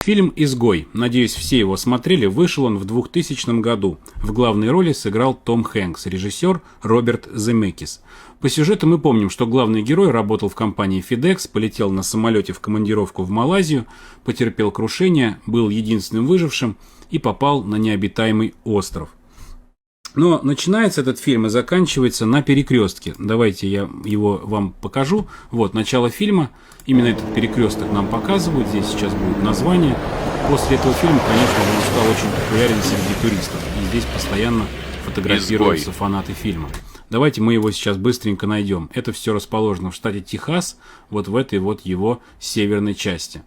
Фильм «Изгой». Надеюсь, все его смотрели. Вышел он в 2000 году. В главной роли сыграл Том Хэнкс, режиссер Роберт Земекис. По сюжету мы помним, что главный герой работал в компании FedEx, полетел на самолете в командировку в Малайзию, потерпел крушение, был единственным выжившим и попал на необитаемый остров. Но начинается этот фильм и заканчивается на перекрестке. Давайте я его вам покажу. Вот начало фильма. Именно этот перекресток нам показывают. Здесь сейчас будет название. После этого фильма, конечно же, он стал очень популярен среди туристов. И здесь постоянно фотографируются фанаты фильма. Давайте мы его сейчас быстренько найдем. Это все расположено в штате Техас, вот в этой вот его северной части.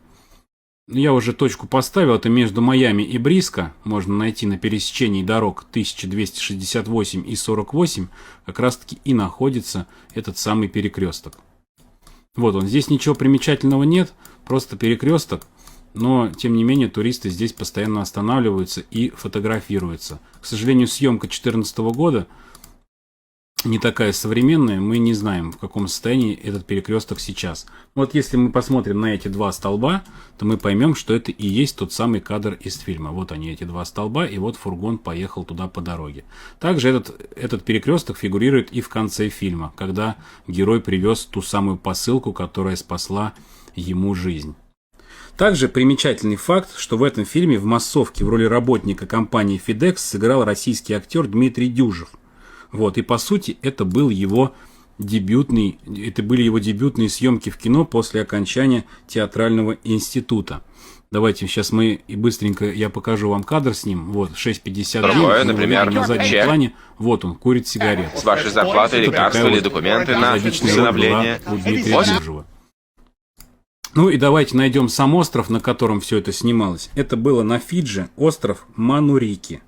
Я уже точку поставил, это между Майами и Бриско, можно найти на пересечении дорог 1268 и 48, как раз таки и находится этот самый перекресток. Вот он, здесь ничего примечательного нет, просто перекресток, но тем не менее туристы здесь постоянно останавливаются и фотографируются. К сожалению, съемка 2014 года не такая современная, мы не знаем, в каком состоянии этот перекресток сейчас. Вот если мы посмотрим на эти два столба, то мы поймем, что это и есть тот самый кадр из фильма. Вот они, эти два столба, и вот фургон поехал туда по дороге. Также этот перекресток фигурирует и в конце фильма, когда герой привез ту самую посылку, которая спасла ему жизнь. Также примечательный факт, что в этом фильме в массовке в роли работника компании FedEx сыграл российский актер Дмитрий Дюжев. Вот, и по сути это были его дебютные съемки в кино после окончания театрального института. Давайте сейчас мы и быстренько я покажу вам кадр с ним. Вот, 6:59, например, на заднем плане. Вот он, курит сигарету. С вашей зарплатой, лекарства или документы на усыновление. У Дмитрия Дюжева. Ну и давайте найдем сам остров, на котором все это снималось. Это было на Фиджи, остров Манурики.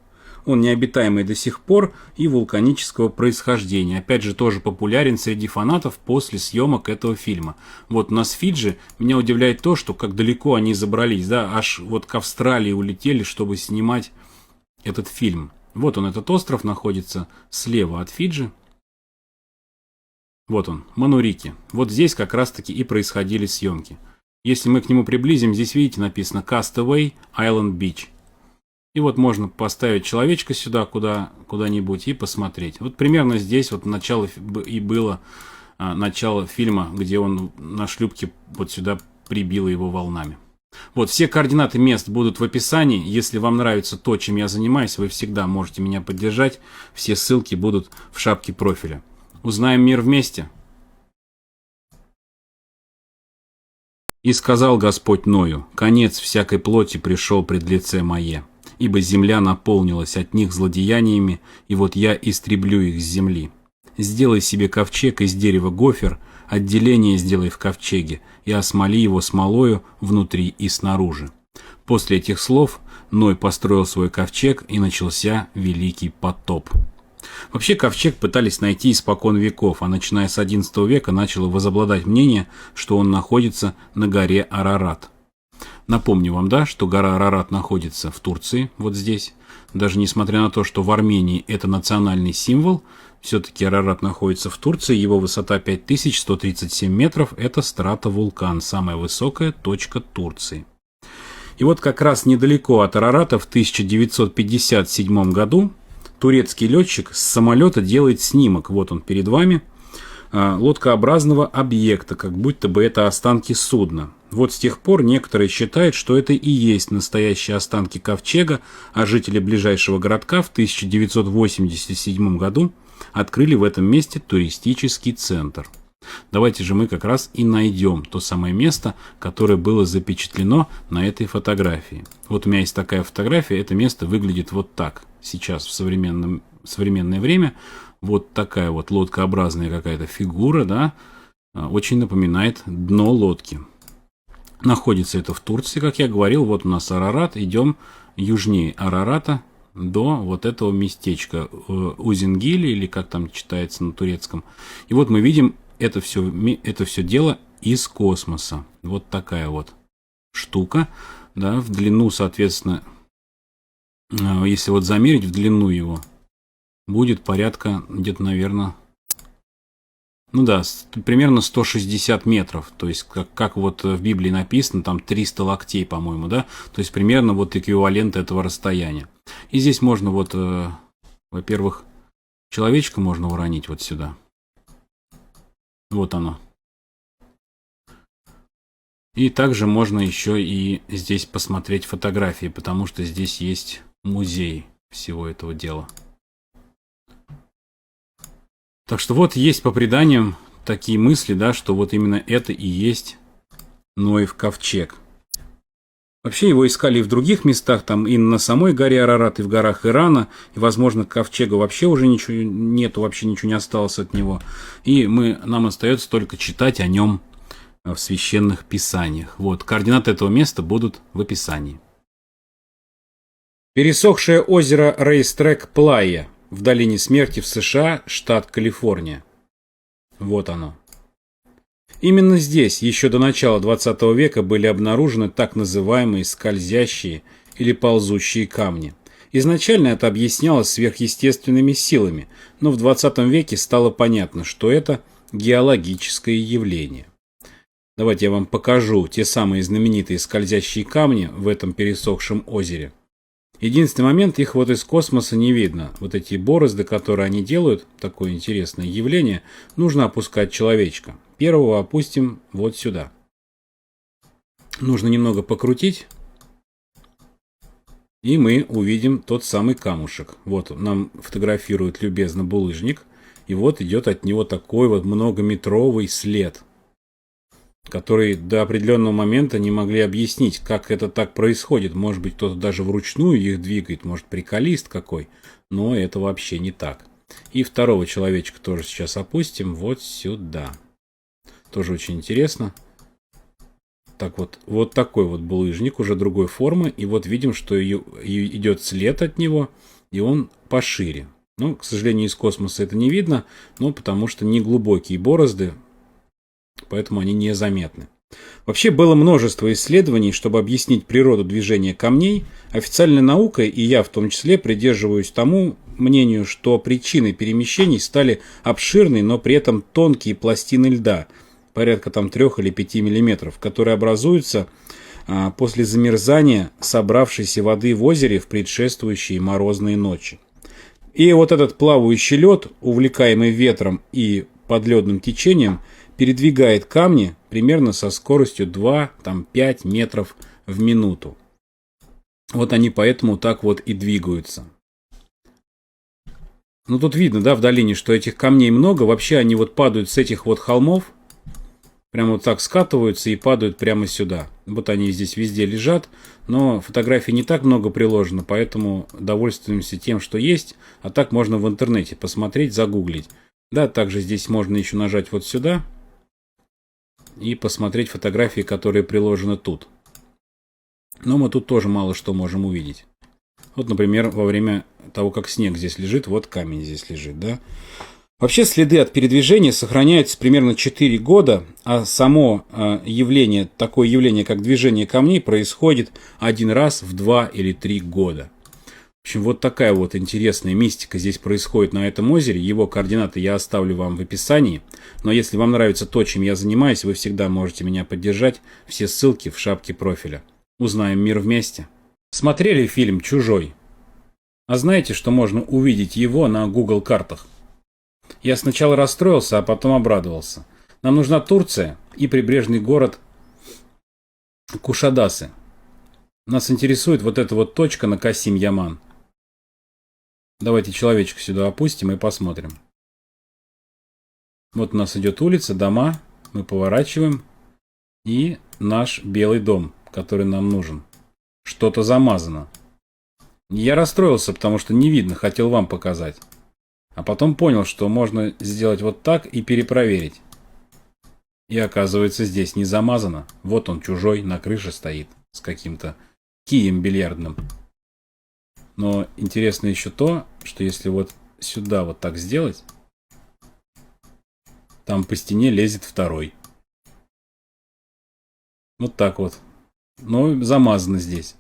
Он необитаемый до сих пор и вулканического происхождения. Опять же, тоже популярен среди фанатов после съемок этого фильма. Вот у нас Фиджи, меня удивляет то, что как далеко они забрались, да, аж вот к Австралии улетели, чтобы снимать этот фильм. Вот он, этот остров находится слева от Фиджи. Вот он, Манурики. Вот здесь как раз-таки и происходили съемки. Если мы к нему приблизим, здесь, видите, написано Castaway Island Beach. И вот можно поставить человечка сюда куда-нибудь и посмотреть. Вот примерно здесь вот начало и было начало фильма, где он на шлюпке вот сюда прибило его волнами. Вот все координаты мест будут в описании. Если вам нравится то, чем я занимаюсь, вы всегда можете меня поддержать. Все ссылки будут в шапке профиля. Узнаем мир вместе. «И сказал Господь Ною: конец всякой плоти пришел пред лице мое. Ибо земля наполнилась от них злодеяниями, и вот я истреблю их с земли. Сделай себе ковчег из дерева гофер, отделение сделай в ковчеге, и осмоли его смолою внутри и снаружи». После этих слов Ной построил свой ковчег, и начался великий потоп. Вообще ковчег пытались найти испокон веков, а начиная с XI века начало возобладать мнение, что он находится на горе Арарат. Напомню вам, да, что гора Арарат находится в Турции, вот здесь. Даже несмотря на то, что в Армении это национальный символ, все-таки Арарат находится в Турции, его высота 5137 метров, это стратовулкан, самая высокая точка Турции. И вот как раз недалеко от Арарата в 1957 году турецкий летчик с самолета делает снимок, вот он перед вами, лодкообразного объекта, как будто бы это останки судна. Вот с тех пор некоторые считают, что это и есть настоящие останки ковчега, а жители ближайшего городка в 1987 году открыли в этом месте туристический центр. Давайте же мы как раз и найдем то самое место, которое было запечатлено на этой фотографии. Вот у меня есть такая фотография, это место выглядит вот так. Сейчас в современное время вот такая вот лодкообразная какая-то фигура, да, очень напоминает дно лодки. Находится это в Турции, как я говорил. Вот у нас Арарат, идем южнее Арарата до вот этого местечка Узенгили, или как там читается на турецком. И вот мы видим это все дело из космоса. Вот такая вот штука, да, в длину, соответственно, если вот замерить в длину его, будет порядка где-то, наверное, Ну да, примерно 160 метров, то есть как вот в Библии написано, там 300 локтей, по-моему, да, то есть примерно вот эквивалент этого расстояния. И здесь можно вот, во-первых, человечка можно уронить вот сюда. Вот оно. И также можно еще и здесь посмотреть фотографии, потому что здесь есть музей всего этого дела. Так что вот есть по преданиям такие мысли, да, что вот именно это и есть Ноев ковчег. Вообще его искали и в других местах, там и на самой горе Арарат, и в горах Ирана, и, возможно, ковчега вообще уже ничего нету, вообще ничего не осталось от него. И нам остается только читать о нем в священных писаниях. Вот, координаты этого места будут в описании. Пересохшее озеро Рейстрек-Плайя в долине смерти в США, штат Калифорния. Вот оно. Именно здесь еще до начала 20 века были обнаружены так называемые скользящие или ползущие камни. Изначально это объяснялось сверхъестественными силами, но в 20 веке стало понятно, что это геологическое явление. Давайте я вам покажу те самые знаменитые скользящие камни в этом пересохшем озере. Единственный момент, их вот из космоса не видно. Вот эти борозды, которые они делают, такое интересное явление, нужно опускать человечка. Первого опустим вот сюда. Нужно немного покрутить, и мы увидим тот самый камушек. Вот нам фотографирует любезно булыжник, и вот идет от него такой вот многометровый след, который до определенного момента не могли объяснить, как это так происходит. Может быть, кто-то даже вручную их двигает, может, приколист какой, но это вообще не так. И второго человечка тоже сейчас опустим вот сюда. Тоже очень интересно. Так вот такой вот булыжник, уже другой формы, и вот видим, что идет след от него, и он пошире. Ну, к сожалению, из космоса это не видно, но потому что не глубокие борозды, поэтому они незаметны. Вообще было множество исследований, чтобы объяснить природу движения камней. Официальная наука, и я в том числе, придерживаюсь тому мнению, что причиной перемещений стали обширные, но при этом тонкие пластины льда, порядка там 3 или 5 миллиметров, которые образуются после замерзания собравшейся воды в озере в предшествующие морозные ночи. И вот этот плавающий лед, увлекаемый ветром и подледным течением, передвигает камни примерно со скоростью 2-5 метров в минуту. Вот они поэтому так вот и двигаются. Ну тут видно, да, в долине, что этих камней много. Вообще они вот падают с этих вот холмов, прямо вот так скатываются и падают прямо сюда. Вот они здесь везде лежат, но фотографий не так много приложено, поэтому довольствуемся тем, что есть. А так можно в интернете посмотреть, загуглить. Да, также здесь можно еще нажать вот сюда и посмотреть фотографии, которые приложены тут. Но мы тут тоже мало что можем увидеть. Вот, например, во время того, как снег здесь лежит, вот камень здесь лежит, да. Вообще следы от передвижения сохраняются примерно 4 года, а само явление, такое явление, как движение камней, происходит один раз в 2 или 3 года. В общем, вот такая вот интересная мистика здесь происходит на этом озере. Его координаты я оставлю вам в описании. Но если вам нравится то, чем я занимаюсь, вы всегда можете меня поддержать. Все ссылки в шапке профиля. Узнаем мир вместе. Смотрели фильм «Чужой»? А знаете, что можно увидеть его на Google картах? Я сначала расстроился, а потом обрадовался. Нам нужна Турция и прибрежный город Кушадасы. Нас интересует вот эта вот точка на Касим-Яман. Давайте человечка сюда опустим и посмотрим. Вот у нас идет улица, дома. Мы поворачиваем. И наш белый дом, который нам нужен. Что-то замазано. Я расстроился, потому что не видно, хотел вам показать. А потом понял, что можно сделать вот так и перепроверить. И оказывается, здесь не замазано. Вот он, чужой, на крыше стоит с каким-то кием бильярдным. Но интересно еще то, что если вот сюда вот так сделать, там по стене лезет второй. Вот так вот. Но замазано здесь.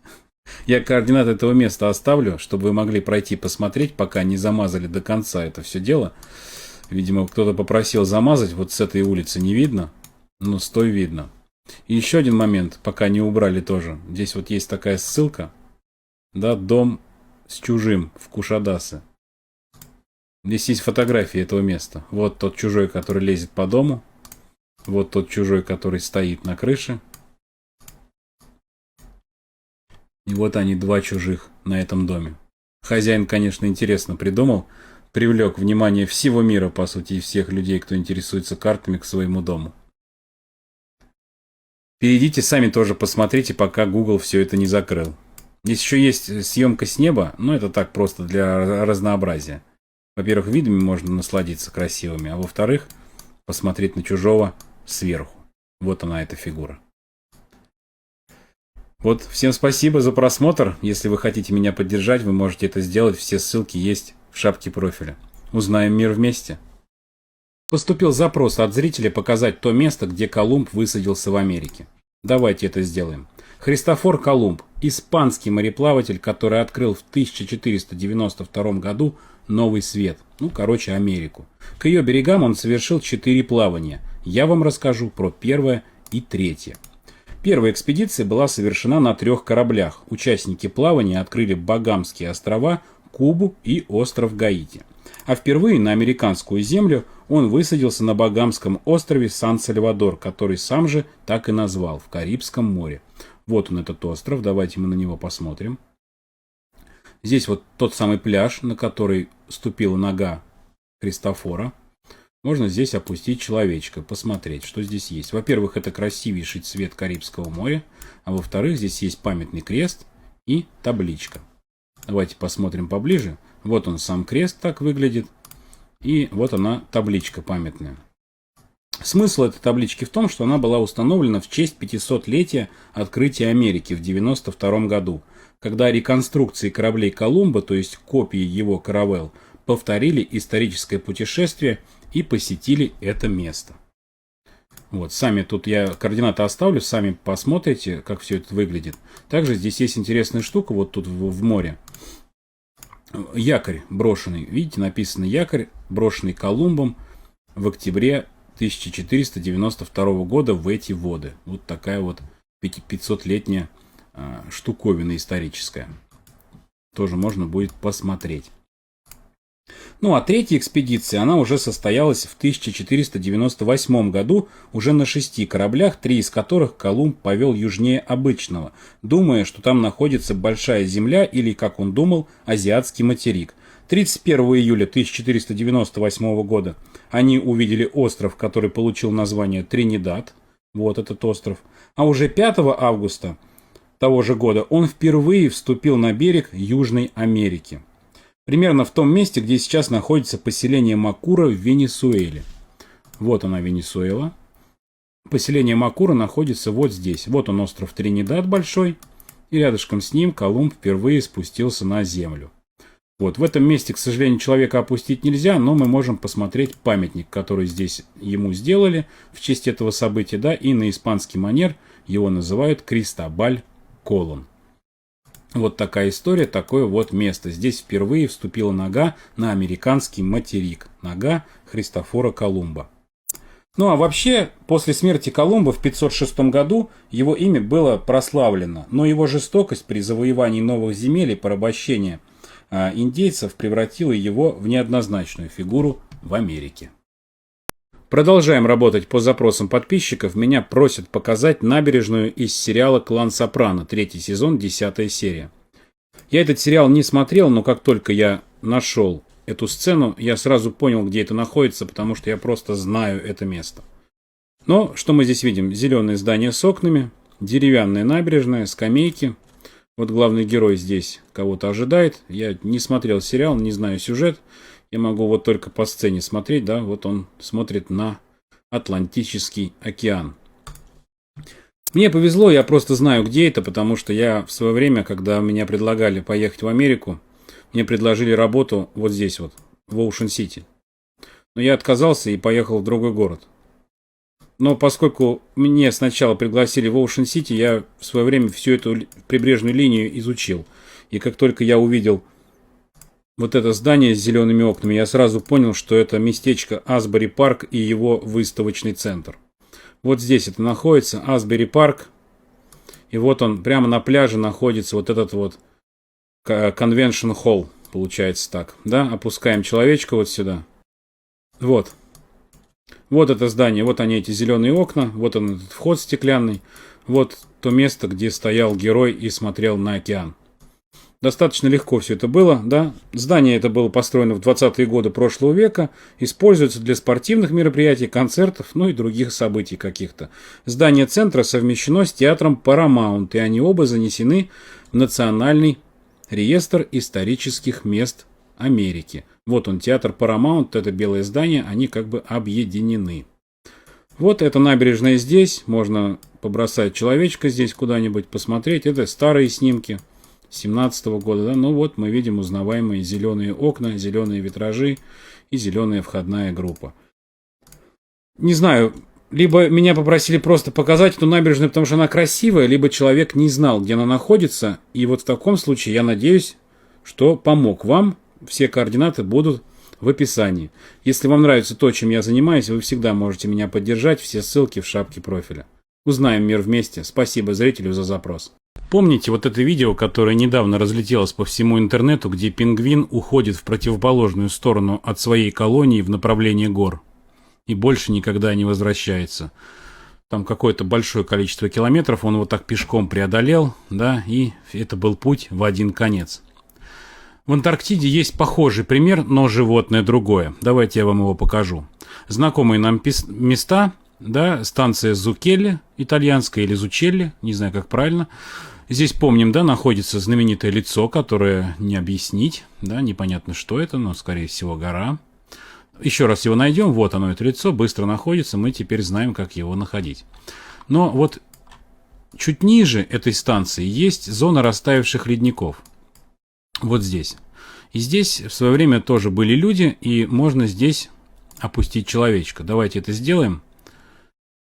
Я координаты этого места оставлю, чтобы вы могли пройти посмотреть, пока не замазали до конца это все дело. Видимо, кто-то попросил замазать. Вот с этой улицы не видно, но с той видно. И еще один момент, пока не убрали тоже. Здесь вот есть такая ссылка. Да, дом с чужим в Кушадасе. Здесь есть фотографии этого места. Вот тот чужой, который лезет по дому. Вот тот чужой, который стоит на крыше. И вот они, два чужих на этом доме. Хозяин, конечно, интересно придумал. Привлек внимание всего мира, по сути, и всех людей, кто интересуется картами, к своему дому. Перейдите сами тоже посмотрите, пока Google все это не закрыл. Здесь еще есть съемка с неба, но это так просто для разнообразия. Во-первых, видами можно насладиться красивыми, а во-вторых, посмотреть на чужого сверху. Вот она, эта фигура. Вот, всем спасибо за просмотр. Если вы хотите меня поддержать, вы можете это сделать. Все ссылки есть в шапке профиля. Узнаем мир вместе. Поступил запрос от зрителя показать то место, где Колумб высадился в Америке. Давайте это сделаем. Христофор Колумб, испанский мореплаватель, который открыл в 1492 году Новый Свет, Америку. К ее берегам он совершил 4 плавания. Я вам расскажу про первое и третье. Первая экспедиция была совершена на 3 кораблях. Участники плавания открыли Багамские острова, Кубу и остров Гаити. А впервые на американскую землю он высадился на Багамском острове Сан-Сальвадор, который сам же так и назвал, в Карибском море. Вот он, этот остров, давайте мы на него посмотрим. Здесь вот тот самый пляж, на который ступила нога Христофора. Можно здесь опустить человечка, посмотреть, что здесь есть. Во-первых, это красивейший цвет Карибского моря, а во-вторых, здесь есть памятный крест и табличка. Давайте посмотрим поближе. Вот он, сам крест так выглядит, и вот она, табличка памятная. Смысл этой таблички в том, что она была установлена в честь 500-летия открытия Америки в 1992 году, когда реконструкции кораблей Колумба, то есть копии его каравелл, повторили историческое путешествие и посетили это место. Вот, сами тут я координаты оставлю, сами посмотрите, как все это выглядит. Также здесь есть интересная штука, вот тут в море. Якорь брошенный, видите, написано якорь, брошенный Колумбом в октябре 1492 года в эти воды. Вот такая вот 500-летняя штуковина историческая. Тоже можно будет посмотреть. А третья экспедиция, она уже состоялась в 1498 году уже на 6 кораблях, 3 из которых Колумб повел южнее обычного, думая, что там находится Большая Земля или, как он думал, Азиатский материк. 31 июля 1498 года они увидели остров, который получил название Тринидад, вот этот остров, а уже 5 августа того же года он впервые вступил на берег Южной Америки. Примерно в том месте, где сейчас находится поселение Макура в Венесуэле. Вот она, Венесуэла. Поселение Макура находится вот здесь. Вот он, остров Тринидад большой. И рядышком с ним Колумб впервые спустился на землю. Вот в этом месте, к сожалению, человека опустить нельзя, но мы можем посмотреть памятник, который здесь ему сделали в честь этого события, да, и на испанский манер его называют Кристобаль Колон. Вот такая история, такое вот место. Здесь впервые вступила нога на американский материк. Нога Христофора Колумба. А вообще, после смерти Колумба в 506 году его имя было прославлено, но его жестокость при завоевании новых земель и порабощении индейцев превратила его в неоднозначную фигуру в Америке. Продолжаем работать по запросам подписчиков. Меня просят показать набережную из сериала «Клан Сопрано», 3 сезон, 10 серия. Я этот сериал не смотрел, но как только я нашел эту сцену, я сразу понял, где это находится, потому что я просто знаю это место. Но что мы здесь видим? Зеленое здание с окнами, деревянная набережная, скамейки. Вот главный герой здесь кого-то ожидает. Я не смотрел сериал, не знаю сюжет. Я могу вот только по сцене смотреть, да, вот он смотрит на Атлантический океан. Мне повезло, я просто знаю, где это, потому что я в свое время, когда меня предлагали поехать в Америку, мне предложили работу вот здесь вот, в Оушен-Сити. Но я отказался и поехал в другой город. Но поскольку мне сначала пригласили в Оушен-Сити, я в свое время всю эту прибрежную линию изучил. И как только я увидел вот это здание с зелеными окнами, я сразу понял, что это местечко Асбери Парк и его выставочный центр. Вот здесь это находится, Асбери Парк. И вот он, прямо на пляже находится вот этот вот конвеншн холл, получается так. Да, опускаем человечка вот сюда. Вот. Вот это здание, вот они, эти зеленые окна, вот он, этот вход стеклянный. Вот то место, где стоял герой и смотрел на океан. Достаточно легко все это было, да. Здание это было построено в 20-е годы прошлого века, используется для спортивных мероприятий, концертов, ну и других событий каких-то. Здание центра совмещено с театром Paramount, и они оба занесены в Национальный реестр исторических мест Америки. Вот он, театр Paramount, это белое здание, они как бы объединены. Вот эта набережная здесь, можно побросать человечка здесь куда-нибудь, посмотреть. Это старые снимки 17-го года, да? Ну вот мы видим узнаваемые зеленые окна, зеленые витражи и зеленая входная группа. Не знаю, либо меня попросили просто показать эту набережную, потому что она красивая, либо человек не знал, где она находится. И вот в таком случае я надеюсь, что помог вам. Все координаты будут в описании. Если вам нравится то, чем я занимаюсь, вы всегда можете меня поддержать. Все ссылки в шапке профиля. Узнаем мир вместе. Спасибо зрителю за запрос. Помните вот это видео, которое недавно разлетелось по всему интернету, где пингвин уходит в противоположную сторону от своей колонии в направлении гор и больше никогда не возвращается? Там какое-то большое количество километров он вот так пешком преодолел, да, и это был путь в один конец. В Антарктиде есть похожий пример, но животное другое. Давайте я вам его покажу. Знакомые нам места, да, станция Зукелли, итальянская, или Зучелли, не знаю, как правильно. Здесь, помним, да, находится знаменитое лицо, которое не объяснить, да, непонятно, что это, но, скорее всего, гора. Еще раз его найдем, вот оно, это лицо, быстро находится, мы теперь знаем, как его находить. Но вот чуть ниже этой станции есть зона растаявших ледников. Вот здесь. И здесь в свое время тоже были люди, и можно здесь опустить человечка. Давайте это сделаем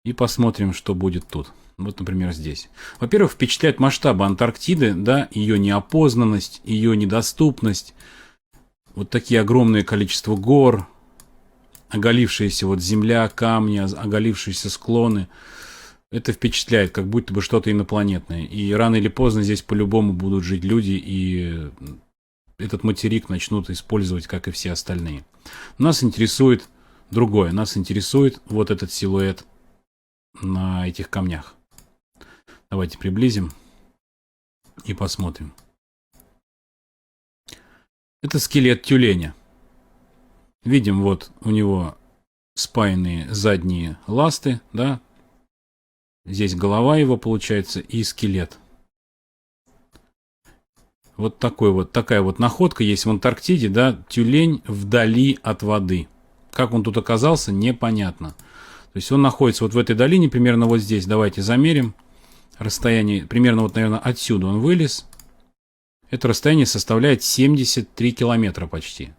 и посмотрим, что будет тут. Вот, например, здесь. Во-первых, впечатляет масштабы Антарктиды, да, ее неопознанность, ее недоступность. Вот такие огромное количество гор, оголившаяся вот земля, камни, оголившиеся склоны. Это впечатляет, как будто бы что-то инопланетное. И рано или поздно здесь по-любому будут жить люди, и этот материк начнут использовать, как и все остальные. Нас интересует другое. Нас интересует вот этот силуэт на этих камнях. Давайте приблизим и посмотрим. Это скелет тюленя. Видим, вот у него спаянные задние ласты, да. Здесь голова его получается и скелет. Вот такая вот находка есть в Антарктиде, да, тюлень вдали от воды. Как он тут оказался, непонятно. То есть он находится вот в этой долине, примерно вот здесь. Давайте замерим расстояние. Примерно вот, наверное, отсюда он вылез. Это расстояние составляет 73 километра почти.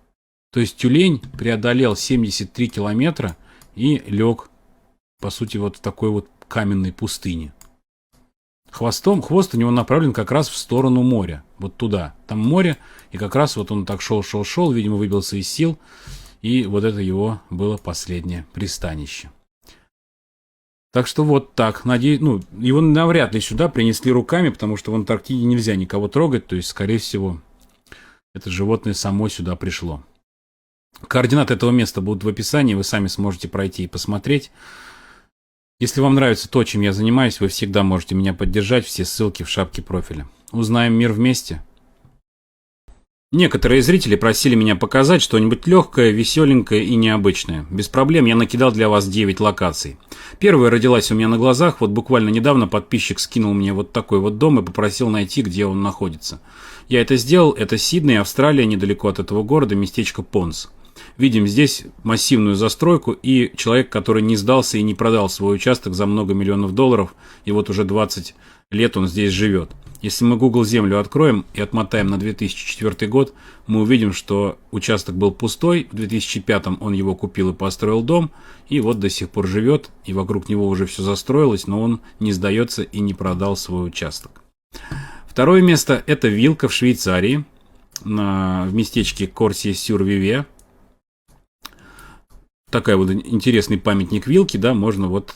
То есть тюлень преодолел 73 километра и лег, по сути, вот в такой вот каменной пустыне. Хвост у него направлен как раз в сторону моря. Вот туда. Там море. И как раз вот он так шел, видимо, выбился из сил. И вот это его было последнее пристанище. Так что вот так. Надеюсь, его навряд ли сюда принесли руками, потому что в Антарктиде нельзя никого трогать. То есть, скорее всего, это животное само сюда пришло. Координаты этого места будут в описании. Вы сами сможете пройти и посмотреть. Если вам нравится то, чем я занимаюсь, вы всегда можете меня поддержать. Все ссылки в шапке профиля. Узнаем мир вместе. Некоторые зрители просили меня показать что-нибудь легкое, веселенькое и необычное. Без проблем я накидал для вас 9 локаций. Первая родилась у меня на глазах. Вот буквально недавно подписчик скинул мне вот такой вот дом и попросил найти, где он находится. Я это сделал. Это Сидней, Австралия, недалеко от этого города, местечко Понс. Видим здесь массивную застройку и человек, который не сдался и не продал свой участок за много миллионов долларов, и вот уже 20 лет он здесь живет. Если мы Google Землю откроем и отмотаем на 2004 год, мы увидим, что участок был пустой, в 2005 он его купил и построил дом, и вот до сих пор живет, и вокруг него уже все застроилось, но он не сдается и не продал свой участок. Второе место – это Вилка в Швейцарии. в местечке Корси-сюр-Виве. Такая вот интересный памятник вилки, да, можно вот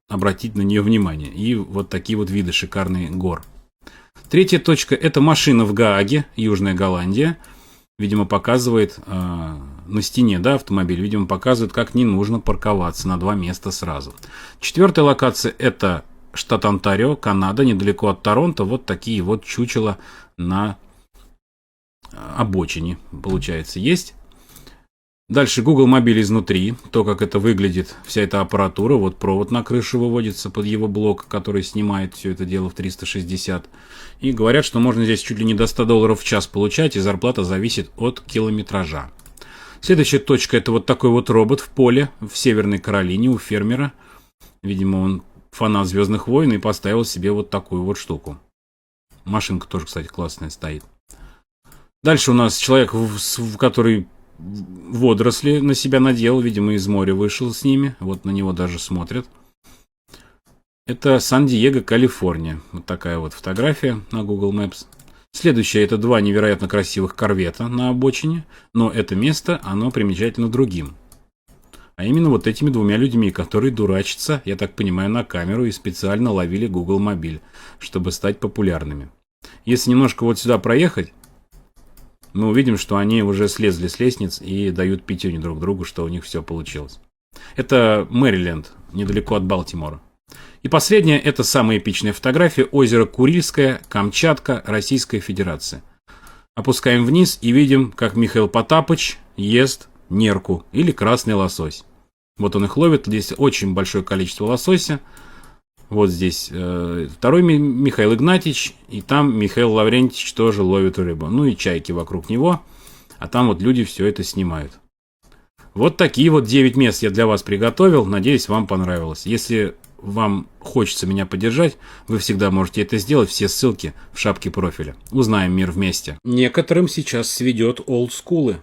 обратить на нее внимание. И вот такие вот виды шикарные гор. Третья точка — это машина в Гааге, Южная Голландия. Видимо, показывает на стене, да, автомобиль. Видимо, показывает, как не нужно парковаться на два места сразу. Четвертая локация — это штат Онтарио, Канада, недалеко от Торонто. Вот такие вот чучела на обочине, получается, есть. Дальше Google мобиль изнутри, то, как это выглядит, вся эта аппаратура. Вот провод на крышу выводится под его блок, который снимает все это дело в 360. И говорят, что можно здесь чуть ли не до $100 в час получать, и зарплата зависит от километража. Следующая точка — это вот такой вот робот в поле в Северной Каролине у фермера. Видимо, он фанат «Звездных войн» и поставил себе вот такую вот штуку. Машинка тоже, кстати, классная стоит. Дальше у нас человек, который водоросли на себя надел, видимо, из моря вышел с ними. Вот на него даже смотрят. Это Сан-Диего, Калифорния. Вот такая вот фотография на Google Maps. Следующее — это два невероятно красивых корвета на обочине. Но это место, оно примечательно другим. А именно вот этими двумя людьми, которые дурачатся, я так понимаю, на камеру и специально ловили Google мобиль, чтобы стать популярными. Если немножко вот сюда проехать, мы увидим, что они уже слезли с лестниц и дают пятюню друг другу, что у них все получилось. Это Мэриленд, недалеко от Балтимора. И последняя — это самая эпичная фотография: озеро Курильское, Камчатка, Российская Федерация. Опускаем вниз и видим, как Михаил Потапыч ест нерку или красный лосось. Вот он их ловит, здесь очень большое количество лосося. Вот здесь второй Михаил Игнатьевич, и там Михаил Лаврентьевич тоже ловит рыбу. Ну и чайки вокруг него, а там вот люди все это снимают. Вот такие вот 9 мест я для вас приготовил, надеюсь, вам понравилось. Если вам хочется меня поддержать, вы всегда можете это сделать, все ссылки в шапке профиля. Узнаем мир вместе. Некоторым сейчас сведет олдскулы.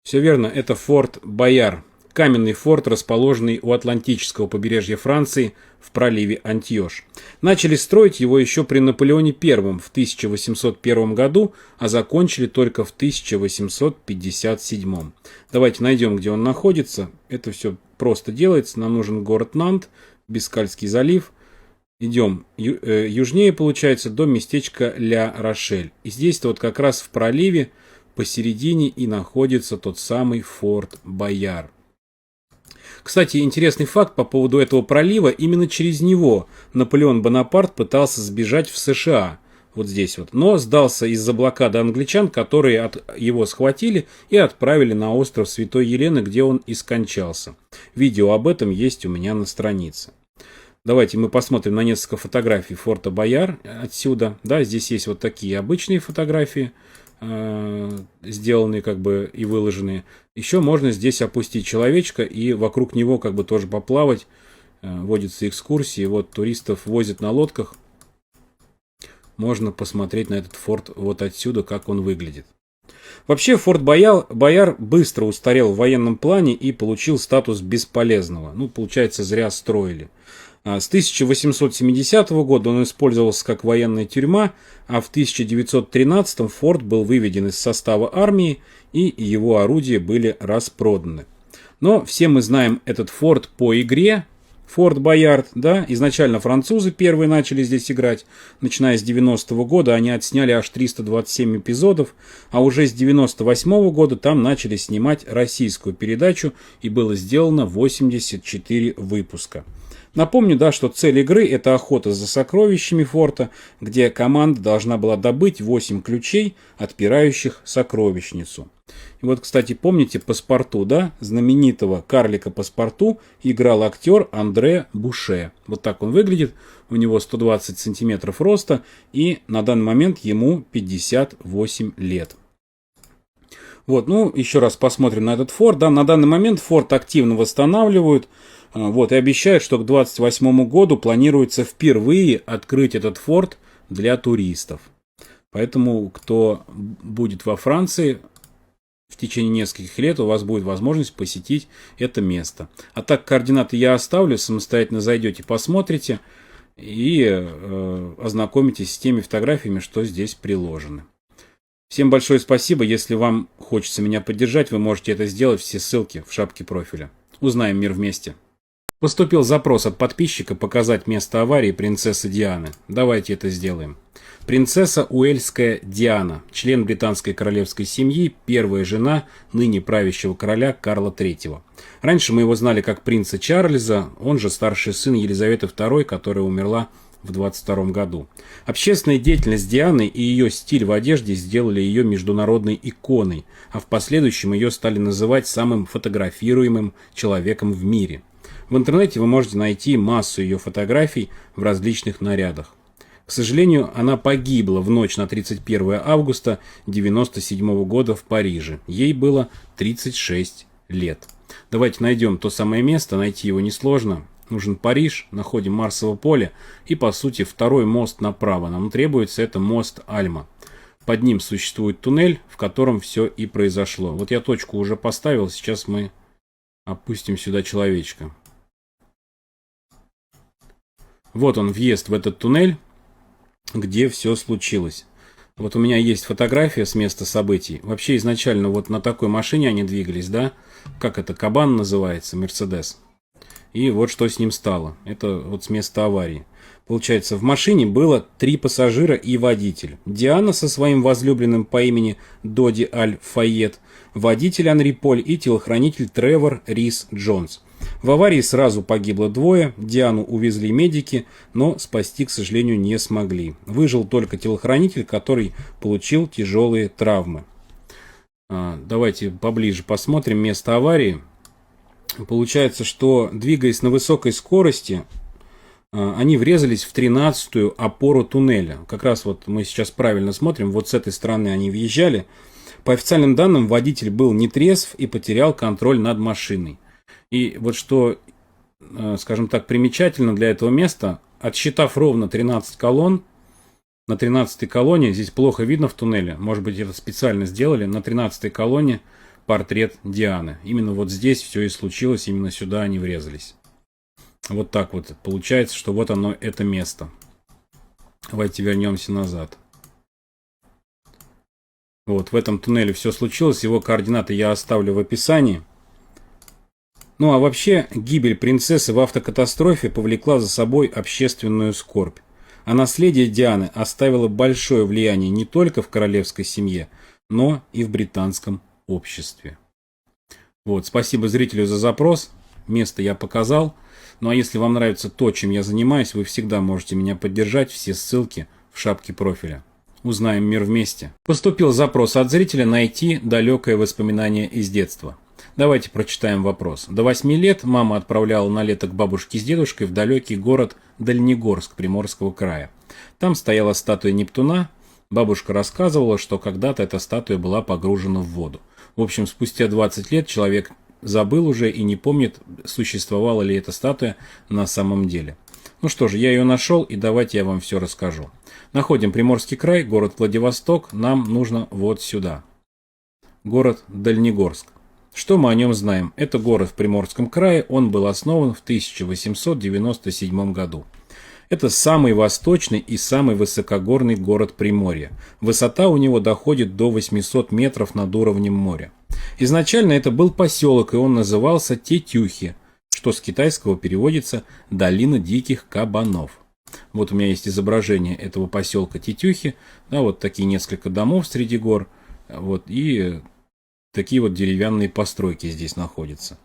Все верно, это форт Бояр. Каменный форт, расположенный у Атлантического побережья Франции в проливе Антьош. Начали строить его еще при Наполеоне I в 1801 году, а закончили только в 1857. Давайте найдем, где он находится. Это все просто делается. Нам нужен город Нант, Бискальский залив. Идем южнее, получается, до местечка Ля-Рошель. И здесь-то вот как раз в проливе посередине и находится тот самый форт Бояр. Кстати, интересный факт по поводу этого пролива. Именно через него Наполеон Бонапарт пытался сбежать в США. Вот здесь вот. Но сдался из-за блокады англичан, которые его схватили и отправили на остров Святой Елены, где он и скончался. Видео об этом есть у меня на странице. Давайте мы посмотрим на несколько фотографий форта Бояр отсюда. Да, здесь есть вот такие обычные фотографии, сделанные как бы и выложенные. Еще можно здесь опустить человечка и вокруг него как бы тоже поплавать. Водятся экскурсии, вот туристов возят на лодках. Можно посмотреть на этот форт вот отсюда, как он выглядит. Вообще форт Бояр быстро устарел в военном плане и получил статус бесполезного. Ну, получается, зря строили. С 1870 года он использовался как военная тюрьма, а в 1913 форт был выведен из состава армии, и его орудия были распроданы. Но все мы знаем этот форт по игре, Форт Боярд, да, изначально французы первые начали здесь играть, начиная с 90-го года, они отсняли аж 327 эпизодов, а уже с 98-го года там начали снимать российскую передачу, и было сделано 84 выпуска. Напомню, да, что цель игры – это охота за сокровищами форта, где команда должна была добыть 8 ключей, отпирающих сокровищницу. И вот, кстати, помните Паспарту, да? Знаменитого карлика Паспарту играл актер Андре Буше. Вот так он выглядит. У него 120 сантиметров роста, и на данный момент ему 58 лет. Вот, ну, еще раз посмотрим на этот форт. Да, на данный момент форт активно восстанавливают. Вот, и обещают, что к 2028 году планируется впервые открыть этот форт для туристов. Поэтому, кто будет во Франции, в течение нескольких лет у вас будет возможность посетить это место. А так, координаты я оставлю, самостоятельно зайдете, посмотрите и ознакомитесь с теми фотографиями, что здесь приложены. Всем большое спасибо. Если вам хочется меня поддержать, вы можете это сделать. Все ссылки в шапке профиля. Узнаем мир вместе. Поступил запрос от подписчика показать место аварии принцессы Дианы. Давайте это сделаем. Принцесса Уэльская Диана, член британской королевской семьи, первая жена ныне правящего короля Карла III. Раньше мы его знали как принца Чарльза, он же старший сын Елизаветы II, которая умерла в 22 году. Общественная деятельность Дианы и ее стиль в одежде сделали ее международной иконой, а в последующем ее стали называть самым фотографируемым человеком в мире. В интернете вы можете найти массу ее фотографий в различных нарядах. К сожалению, она погибла в ночь на 31 августа 1997 года в Париже. Ей было 36 лет. Давайте найдем то самое место, найти его несложно. Нужен Париж, находим Марсово поле и, по сути, второй мост направо. Нам требуется это мост Альма. Под ним существует туннель, в котором все и произошло. Вот я точку уже поставил, сейчас мы опустим сюда человечка. Вот он, въезд в этот туннель, где все случилось. Вот у меня есть фотография с места событий. Вообще изначально вот на такой машине они двигались, да? Как это, Кабан называется, Мерседес. И вот что с ним стало. Это вот с места аварии. Получается, в машине было 3 пассажира и водитель. Диана со своим возлюбленным по имени Доди Аль-Файет, водитель Анри Поль и телохранитель Тревор Рис Джонс. В аварии сразу погибло 2, Диану увезли медики, но спасти, к сожалению, не смогли. Выжил только телохранитель, который получил тяжелые травмы. Давайте поближе посмотрим место аварии. Получается, что, двигаясь на высокой скорости, они врезались в 13-ю опору туннеля. Как раз вот мы сейчас правильно смотрим, вот с этой стороны они въезжали. По официальным данным, водитель был нетрезв и потерял контроль над машиной. И вот что, скажем так, примечательно для этого места, отсчитав ровно 13 колонн, на 13-й колонне, здесь плохо видно в туннеле, может быть это специально сделали, на 13-й колонне портрет Дианы. Именно вот здесь все и случилось, именно сюда они врезались. Вот так вот получается, что вот оно, это место. Давайте вернемся назад. Вот в этом туннеле все случилось, его координаты я оставлю в описании. Ну а вообще, гибель принцессы в автокатастрофе повлекла за собой общественную скорбь. А наследие Дианы оставило большое влияние не только в королевской семье, но и в британском обществе. Вот, спасибо зрителю за запрос. Место я показал. Ну а если вам нравится то, чем я занимаюсь, вы всегда можете меня поддержать. Все ссылки в шапке профиля. Узнаем мир вместе. Поступил запрос от зрителя найти далекое воспоминание из детства. Давайте прочитаем вопрос. До 8 лет мама отправляла на лето к бабушке с дедушкой в далекий город Дальнегорск Приморского края. Там стояла статуя Нептуна. Бабушка рассказывала, что когда-то эта статуя была погружена в воду. В общем, спустя 20 лет человек забыл уже и не помнит, существовала ли эта статуя на самом деле. Ну что же, я ее нашел, и давайте я вам все расскажу. Находим Приморский край, город Владивосток. Нам нужно вот сюда. Город Дальнегорск. Что мы о нем знаем? Это город в Приморском крае, он был основан в 1897 году. Это самый восточный и самый высокогорный город Приморья. Высота у него доходит до 800 метров над уровнем моря. Изначально это был поселок, и он назывался Тетюхи, что с китайского переводится «долина диких кабанов». Вот у меня есть изображение этого поселка Тетюхи, да, вот такие несколько домов среди гор, вот, и такие вот деревянные постройки здесь находятся.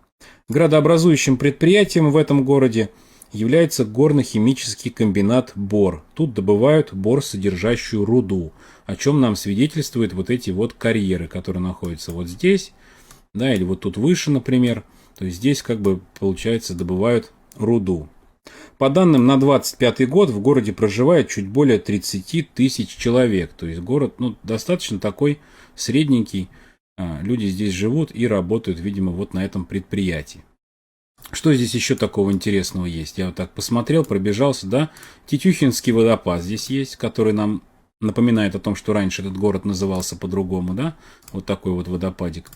Градообразующим предприятием в этом городе является горно-химический комбинат «Бор». Тут добывают бор, содержащую руду, о чем нам свидетельствуют вот эти вот карьеры, которые находятся вот здесь, да, или вот тут выше, например. То есть здесь как бы, получается, добывают руду. По данным на 25 год в городе проживает чуть более 30 тысяч человек. То есть город, ну, достаточно такой средненький. Люди здесь живут и работают, видимо, вот на этом предприятии. Что здесь еще такого интересного есть? Я вот так посмотрел, пробежался, да. Тетюхинский водопад здесь есть, который нам Напоминает о том, что раньше этот город назывался по-другому, да? Вот такой вот водопадик.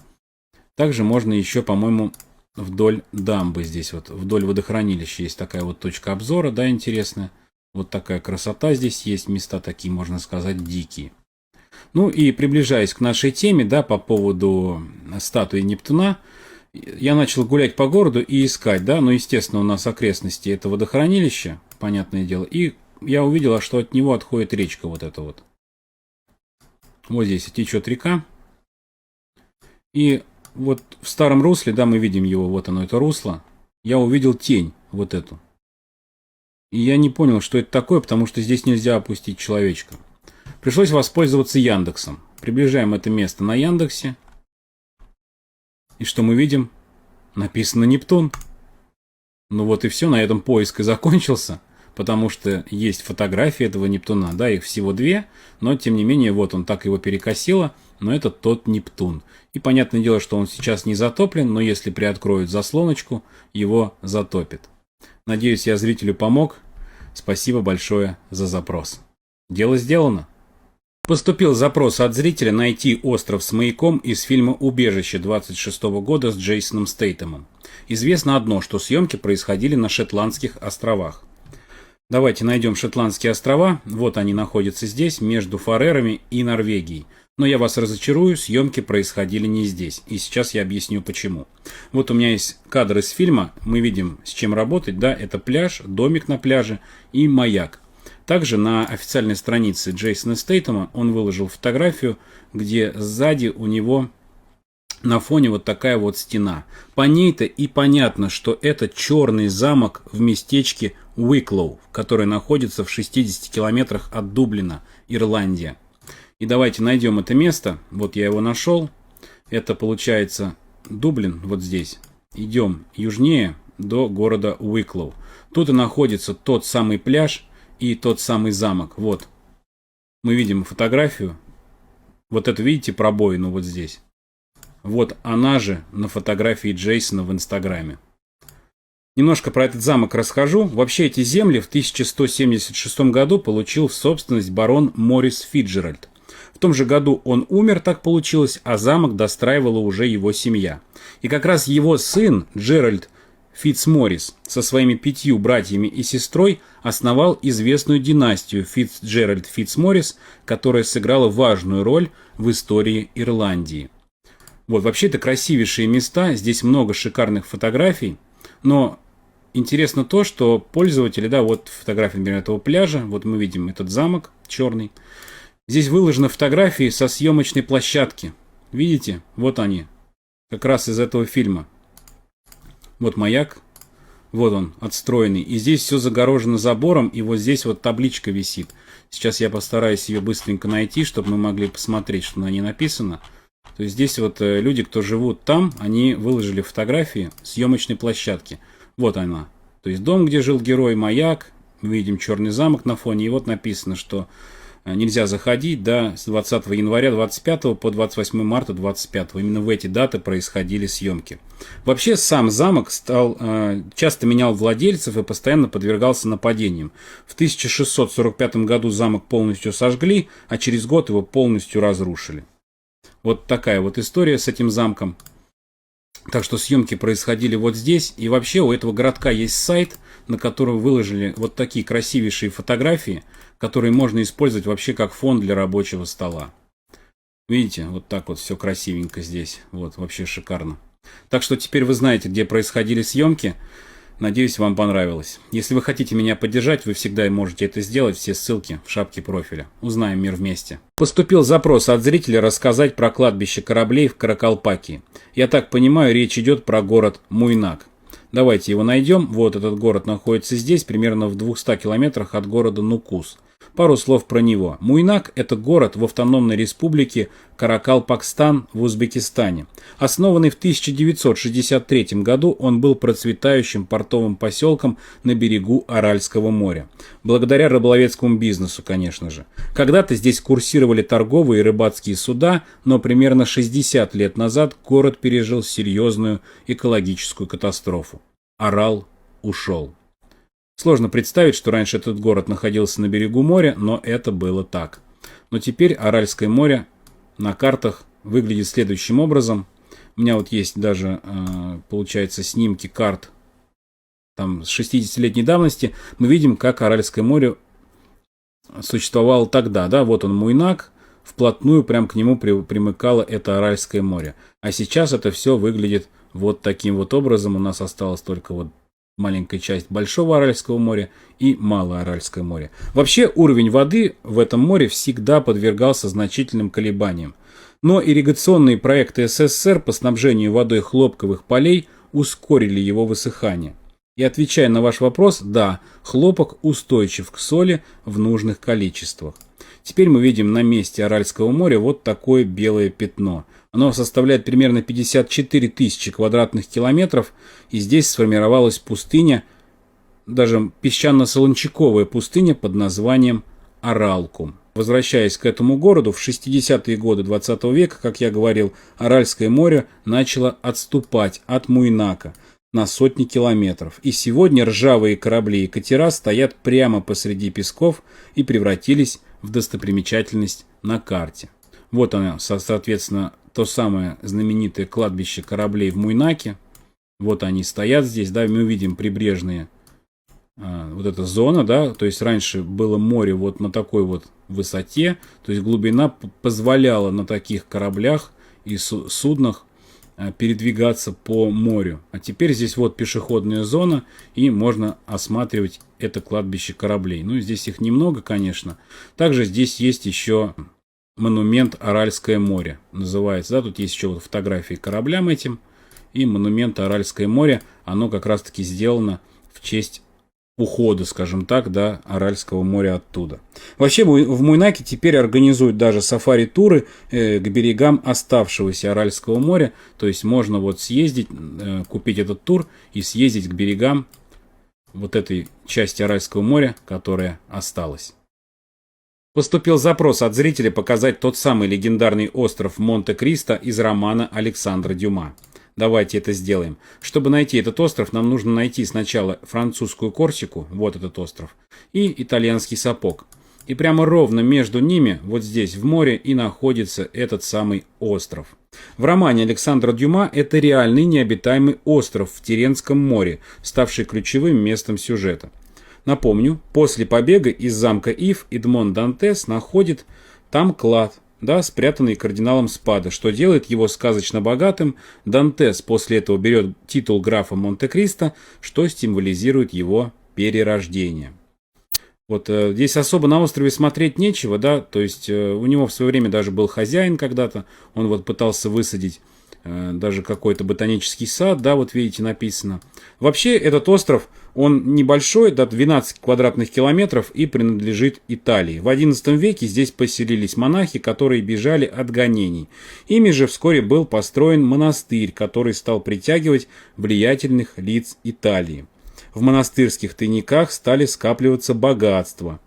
Также можно еще, по-моему, вдоль дамбы здесь, вот вдоль водохранилища есть такая вот точка обзора, да, интересная. Вот такая красота здесь есть, места такие, можно сказать, дикие. Ну и приближаясь к нашей теме, да, по поводу статуи Нептуна, я начал гулять по городу и искать, да, ну, естественно, у нас окрестности это водохранилище, понятное дело, и я увидел, что от него отходит речка вот эта вот. Вот здесь течет река, и вот в старом русле, да, мы видим его, вот оно, это русло, я увидел тень, вот эту. И я не понял, что это такое, потому что здесь нельзя опустить человечка. Пришлось воспользоваться Яндексом. Приближаем это место на Яндексе. И что мы видим? Написано Нептун. Ну вот и все, на этом поиск и закончился. Потому что есть фотографии этого Нептуна. Да, их всего две, но тем не менее, вот он так его перекосило. Но это тот Нептун. И понятное дело, что он сейчас не затоплен, но если приоткроют заслоночку, его затопит. Надеюсь, я зрителю помог. Спасибо большое за запрос. Дело сделано. Поступил запрос от зрителя найти остров с маяком из фильма «Убежище» 26 года с Джейсоном Стейтемом. Известно одно, что съемки происходили на Шетландских островах. Давайте найдем Шетландские острова. Вот они находятся здесь, между Фарерами и Норвегией. Но я вас разочарую, съемки происходили не здесь. И сейчас я объясню почему. Вот у меня есть кадр из фильма. Мы видим, с чем работать. Да, это пляж, домик на пляже и маяк. Также на официальной странице Джейсона Стейтема он выложил фотографию, где сзади у него на фоне вот такая вот стена. По ней-то и понятно, что это черный замок в местечке Уиклоу, который находится в 60 километрах от Дублина, Ирландия. И давайте найдем это место. Вот я его нашел. Это получается Дублин, вот здесь. Идем южнее до города Уиклоу. Тут и находится тот самый пляж и тот самый замок. Вот. Мы видим фотографию. Вот это, видите, пробоину вот здесь. Вот она же на фотографии Джейсона в Инстаграме. Немножко про этот замок расскажу. Вообще эти земли в 1176 году получил в собственность барон Морис Фицджеральд. В том же году он умер, так получилось, а замок достраивала уже его семья. И как раз его сын Джеральд Фицморис со своими 5 братьями и сестрой основал известную династию Фицджеральд Фицморис, которая сыграла важную роль в истории Ирландии. Вот, вообще это красивейшие места, здесь много шикарных фотографий, но интересно то, что пользователи, да, вот фотография, например, этого пляжа, вот мы видим этот замок черный, здесь выложены фотографии со съемочной площадки, видите, вот они, как раз из этого фильма. Вот маяк, вот он, отстроенный. И здесь все загорожено забором, и вот здесь вот табличка висит. Сейчас я постараюсь ее быстренько найти, чтобы мы могли посмотреть, что на ней написано. То есть здесь вот люди, кто живут там, они выложили фотографии съемочной площадки. Вот она. То есть дом, где жил герой, маяк. Мы видим черный замок на фоне. И вот написано, что нельзя заходить, да, с 20 января 25 по 28 марта 25. Именно в эти даты происходили съемки. Вообще сам замок часто менял владельцев и постоянно подвергался нападениям. В 1645 году замок полностью сожгли, а через год его полностью разрушили. Вот такая вот история с этим замком. Так что съемки происходили вот здесь. И вообще у этого городка есть сайт, на котором выложили вот такие красивейшие фотографии, которые можно использовать вообще как фон для рабочего стола. Видите, вот так вот все красивенько здесь. Вот, вообще шикарно. Так что теперь вы знаете, где происходили съемки. Надеюсь, вам понравилось. Если вы хотите меня поддержать, вы всегда можете это сделать. Все ссылки в шапке профиля. Узнаем мир вместе. Поступил запрос от зрителя рассказать про кладбище кораблей в Каракалпакии. Я так понимаю, речь идет про город Муйнак. Давайте его найдем. Вот этот город находится здесь, примерно в 200 километрах от города Нукус. Пару слов про него. Муйнак – это город в автономной республике Каракалпакстан в Узбекистане. Основанный в 1963 году, он был процветающим портовым поселком на берегу Аральского моря. Благодаря рыболовецкому бизнесу, конечно же. Когда-то здесь курсировали торговые и рыбацкие суда, но примерно 60 лет назад город пережил серьезную экологическую катастрофу. Арал ушел. Сложно представить, что раньше этот город находился на берегу моря, но это было так. Но теперь Аральское море на картах выглядит следующим образом. У меня вот есть даже, получается, снимки карт там, с 60-летней давности. Мы видим, как Аральское море существовало тогда. Да? Вот он, Муйнак, вплотную прям к нему примыкало это Аральское море. А сейчас это все выглядит вот таким вот образом. У нас осталось только вот маленькая часть Большого Аральского моря и Малое Аральское море. Вообще уровень воды в этом море всегда подвергался значительным колебаниям. Но ирригационные проекты СССР по снабжению водой хлопковых полей ускорили его высыхание. И отвечая на ваш вопрос, да, хлопок устойчив к соли в нужных количествах. Теперь мы видим на месте Аральского моря вот такое белое пятно. Оно составляет примерно 54 тысячи квадратных километров, и здесь сформировалась пустыня, даже песчано-солончаковая пустыня под названием Аралкум. Возвращаясь к этому городу, в 60-е годы 20 века, как я говорил, Аральское море начало отступать от Муйнака на сотни километров. И сегодня ржавые корабли и катера стоят прямо посреди песков и превратились в достопримечательность на карте. Вот оно, соответственно, то самое знаменитое кладбище кораблей в Муйнаке. Вот они стоят здесь, да, мы видим прибрежные, вот эта зона, да, то есть раньше было море вот на такой вот высоте, то есть глубина позволяла на таких кораблях и суднах передвигаться по морю. А теперь здесь вот пешеходная зона, и можно осматривать это кладбище кораблей. Ну, здесь их немного, конечно. Также здесь есть еще монумент Аральское море, называется, да, тут есть еще вот фотографии кораблям этим, и монумент Аральское море, оно как раз-таки сделано в честь ухода, скажем так, да, Аральского моря оттуда. Вообще в Муйнаке теперь организуют даже сафари-туры к берегам оставшегося Аральского моря, то есть можно вот съездить, купить этот тур и съездить к берегам вот этой части Аральского моря, которая осталась. Поступил запрос от зрителя показать тот самый легендарный остров Монте-Кристо из романа Александра Дюма. Давайте это сделаем. Чтобы найти этот остров, нам нужно найти сначала французскую Корсику, вот этот остров, и итальянский Сапог. И прямо ровно между ними, вот здесь в море, и находится этот самый остров. В романе Александра Дюма это реальный необитаемый остров в Тиренском море, ставший ключевым местом сюжета. Напомню, после побега из замка Ив Эдмон Дантес находит там клад, да, спрятанный кардиналом Спада, что делает его сказочно богатым. Дантес после этого берет титул графа Монте-Кристо, что символизирует его перерождение. Вот здесь особо на острове смотреть нечего, да, то есть у него в свое время даже был хозяин когда-то, он вот пытался высадить даже какой-то ботанический сад, да, вот видите, написано. Вообще этот остров, он небольшой, да, 12 квадратных километров и принадлежит Италии. В XI веке здесь поселились монахи, которые бежали от гонений. Ими же вскоре был построен монастырь, который стал притягивать влиятельных лиц Италии. В монастырских тайниках стали скапливаться богатства.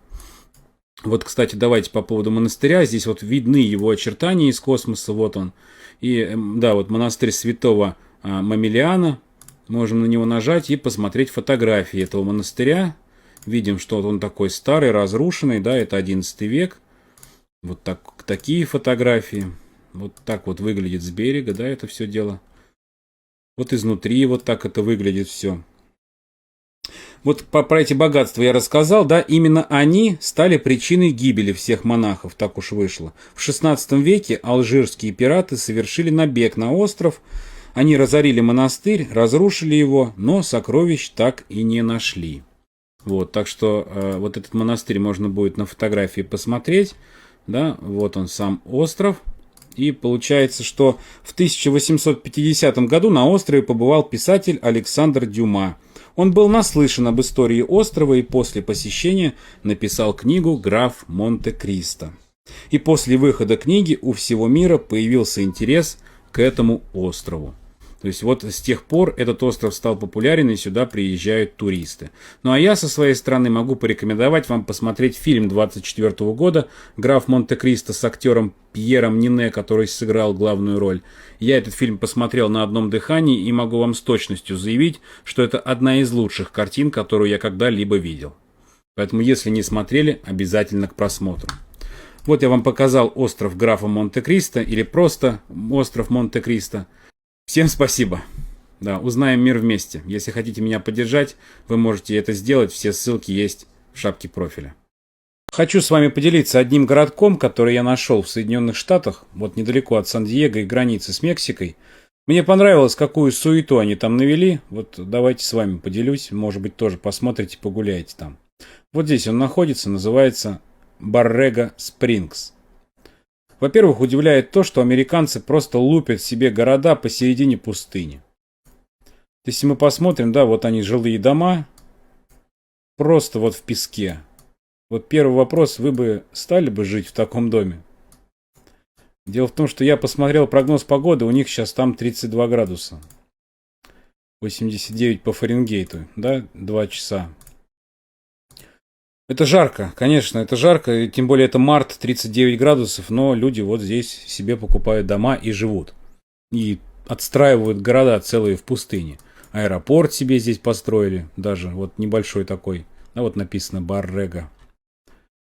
Вот, кстати, давайте по поводу монастыря. Здесь вот видны его очертания из космоса, вот он. И, да, вот монастырь святого Мамилиана. Можем на него нажать и посмотреть фотографии этого монастыря. Видим, что он такой старый, разрушенный, да, это XI век. Вот такие фотографии. Вот так вот выглядит с берега, да, это все дело. Вот изнутри вот так это выглядит все. Вот про эти богатства я рассказал, да, именно они стали причиной гибели всех монахов, так уж вышло. В XVI веке алжирские пираты совершили набег на остров, они разорили монастырь, разрушили его, но сокровищ так и не нашли. Вот, так что вот этот монастырь можно будет на фотографии посмотреть, да, вот он сам остров. И получается, что в 1850 году на острове побывал писатель Александр Дюма. Он был наслышан об истории острова и после посещения написал книгу «Граф Монте-Кристо». И после выхода книги у всего мира появился интерес к этому острову. То есть вот с тех пор этот остров стал популярен, и сюда приезжают туристы. Ну а я со своей стороны могу порекомендовать вам посмотреть фильм 24 года «Граф Монте-Кристо» с актером Пьером Нине, который сыграл главную роль. Я этот фильм посмотрел на одном дыхании и могу вам с точностью заявить, что это одна из лучших картин, которую я когда-либо видел. Поэтому если не смотрели, обязательно к просмотру. Вот я вам показал остров графа Монте-Кристо или просто остров Монте-Кристо. Всем спасибо. Да, узнаем мир вместе. Если хотите меня поддержать, вы можете это сделать. Все ссылки есть в шапке профиля. Хочу с вами поделиться одним городком, который я нашел в Соединенных Штатах, вот недалеко от Сан-Диего и границы с Мексикой. Мне понравилось, какую суету они там навели. Вот давайте с вами поделюсь. Может быть, тоже посмотрите, погуляете там. Вот здесь он находится, называется Боррега Спрингс. Во-первых, удивляет то, что американцы просто лупят себе города посередине пустыни. Если мы посмотрим, да, вот они жилые дома, просто вот в песке. Вот первый вопрос, вы бы стали бы жить в таком доме? Дело в том, что я посмотрел прогноз погоды, у них сейчас там 32 градуса. 89 по Фаренгейту, да, 2 часа. Это жарко, конечно, это жарко, и тем более это март, 39 градусов, но люди вот здесь себе покупают дома и живут. И отстраивают города целые в пустыне. Аэропорт себе здесь построили, даже вот небольшой такой, да, вот написано Боррега.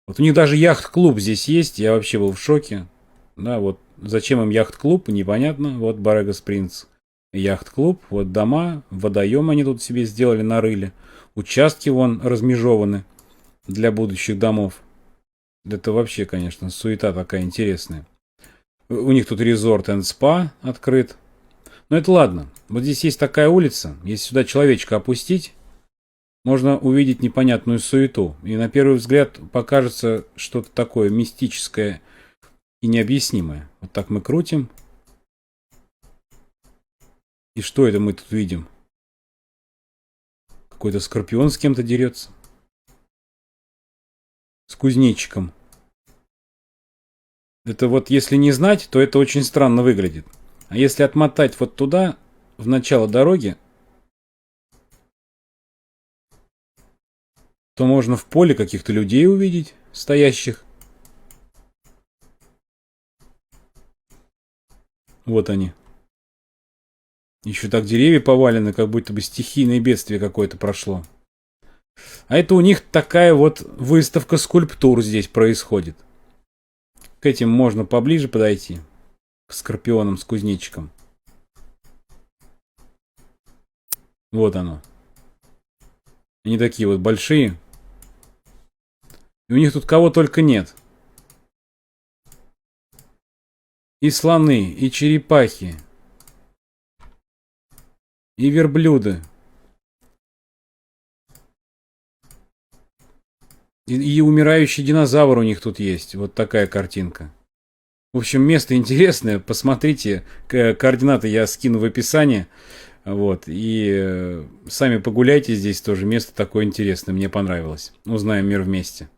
Вот у них даже яхт-клуб здесь есть, я вообще был в шоке. Да, вот зачем им яхт-клуб, непонятно. Вот Боррега Спрингс, яхт-клуб, вот дома, водоем они тут себе сделали, нарыли. Участки вон размежованы для будущих домов. Это вообще, конечно, суета такая интересная. У них тут резорт and спа открыт. Но это ладно. Вот здесь есть такая улица. Если сюда человечка опустить, можно увидеть непонятную суету. И на первый взгляд покажется что-то такое мистическое и необъяснимое. Вот так мы крутим. И что это мы тут видим? Какой-то скорпион с кем-то дерется. С кузнечиком. Это вот если не знать, то это очень странно выглядит. А если отмотать вот туда, в начало дороги, то можно в поле каких-то людей увидеть, стоящих. Вот они. Еще так деревья повалены, как будто бы стихийное бедствие какое-то прошло. А это у них такая вот выставка скульптур здесь происходит. К этим можно поближе подойти. К скорпионам с кузнечиком. Вот оно. Они такие вот большие. И у них тут кого только нет. И слоны, и черепахи, и верблюды. И умирающий динозавр у них тут есть. Вот такая картинка. В общем, место интересное. Посмотрите. Координаты я скину в описании. Вот. И сами погуляйте здесь тоже. Место такое интересное. Мне понравилось. Узнаем мир вместе.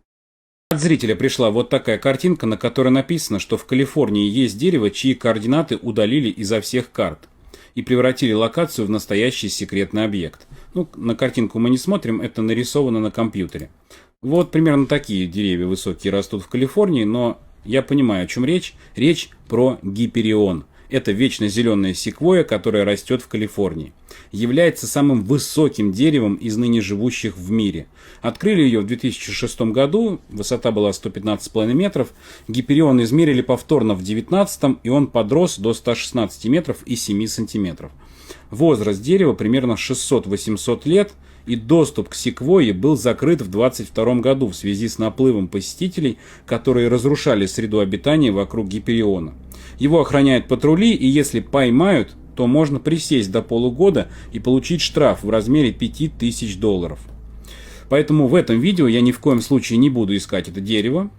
От зрителя пришла вот такая картинка, на которой написано, что в Калифорнии есть дерево, чьи координаты удалили изо всех карт и превратили локацию в настоящий секретный объект. Ну, на картинку мы не смотрим, это нарисовано на компьютере. Вот примерно такие деревья высокие растут в Калифорнии, но я понимаю, о чем речь. Речь про гиперион. Это вечно зеленая секвойя, которая растет в Калифорнии. Является самым высоким деревом из ныне живущих в мире. Открыли ее в 2006 году, высота была 115,5 метров. Гиперион измерили повторно в 2019, и он подрос до 116 метров и 7 сантиметров. Возраст дерева примерно 600-800 лет, и доступ к секвойе был закрыт в 2022 году в связи с наплывом посетителей, которые разрушали среду обитания вокруг гипериона. Его охраняют патрули, и если поймают, то можно присесть до полугода и получить штраф в размере $5000. Поэтому в этом видео я ни в коем случае не буду искать это дерево.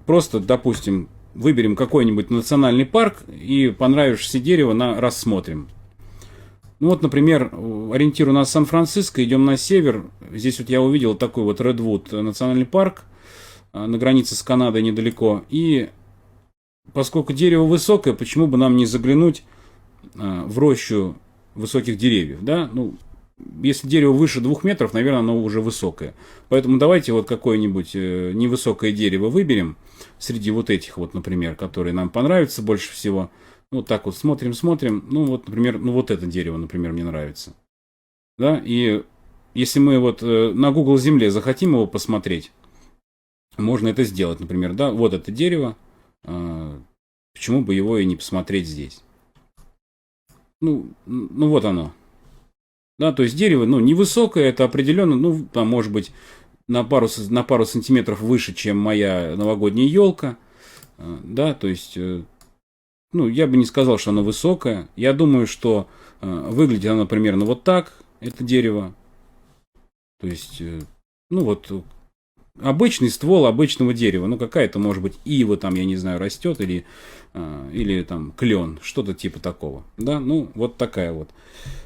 Просто, допустим, выберем какой-нибудь национальный парк и понравившееся дерево рассмотрим. Ну вот, например, ориентир у нас Сан-Франциско, идем на север. Здесь вот я увидел такой вот Редвуд национальный парк на границе с Канадой недалеко. И поскольку дерево высокое, почему бы нам не заглянуть в рощу высоких деревьев, да? Ну, если дерево выше 2 метров, наверное, оно уже высокое. Поэтому давайте вот какое-нибудь невысокое дерево выберем среди вот этих вот, например, которые нам понравятся больше всего. Вот так вот смотрим. Ну вот, например, ну вот это дерево, например, мне нравится. Да, и если мы вот на Google Земле захотим его посмотреть, можно это сделать, например, да, вот это дерево, почему бы его и не посмотреть здесь. Ну вот оно. Да, то есть дерево, ну, невысокое, это определенно, ну, там, может быть, на пару сантиметров выше, чем моя новогодняя елка. Да, то есть, ну, я бы не сказал, что оно высокое. Я думаю, что выглядит оно примерно вот так, это дерево. То есть, ну, вот, обычный ствол обычного дерева. Ну, какая-то, может быть, ива там, я не знаю, растет, или там клен, что-то типа такого. Да, ну, вот такая вот.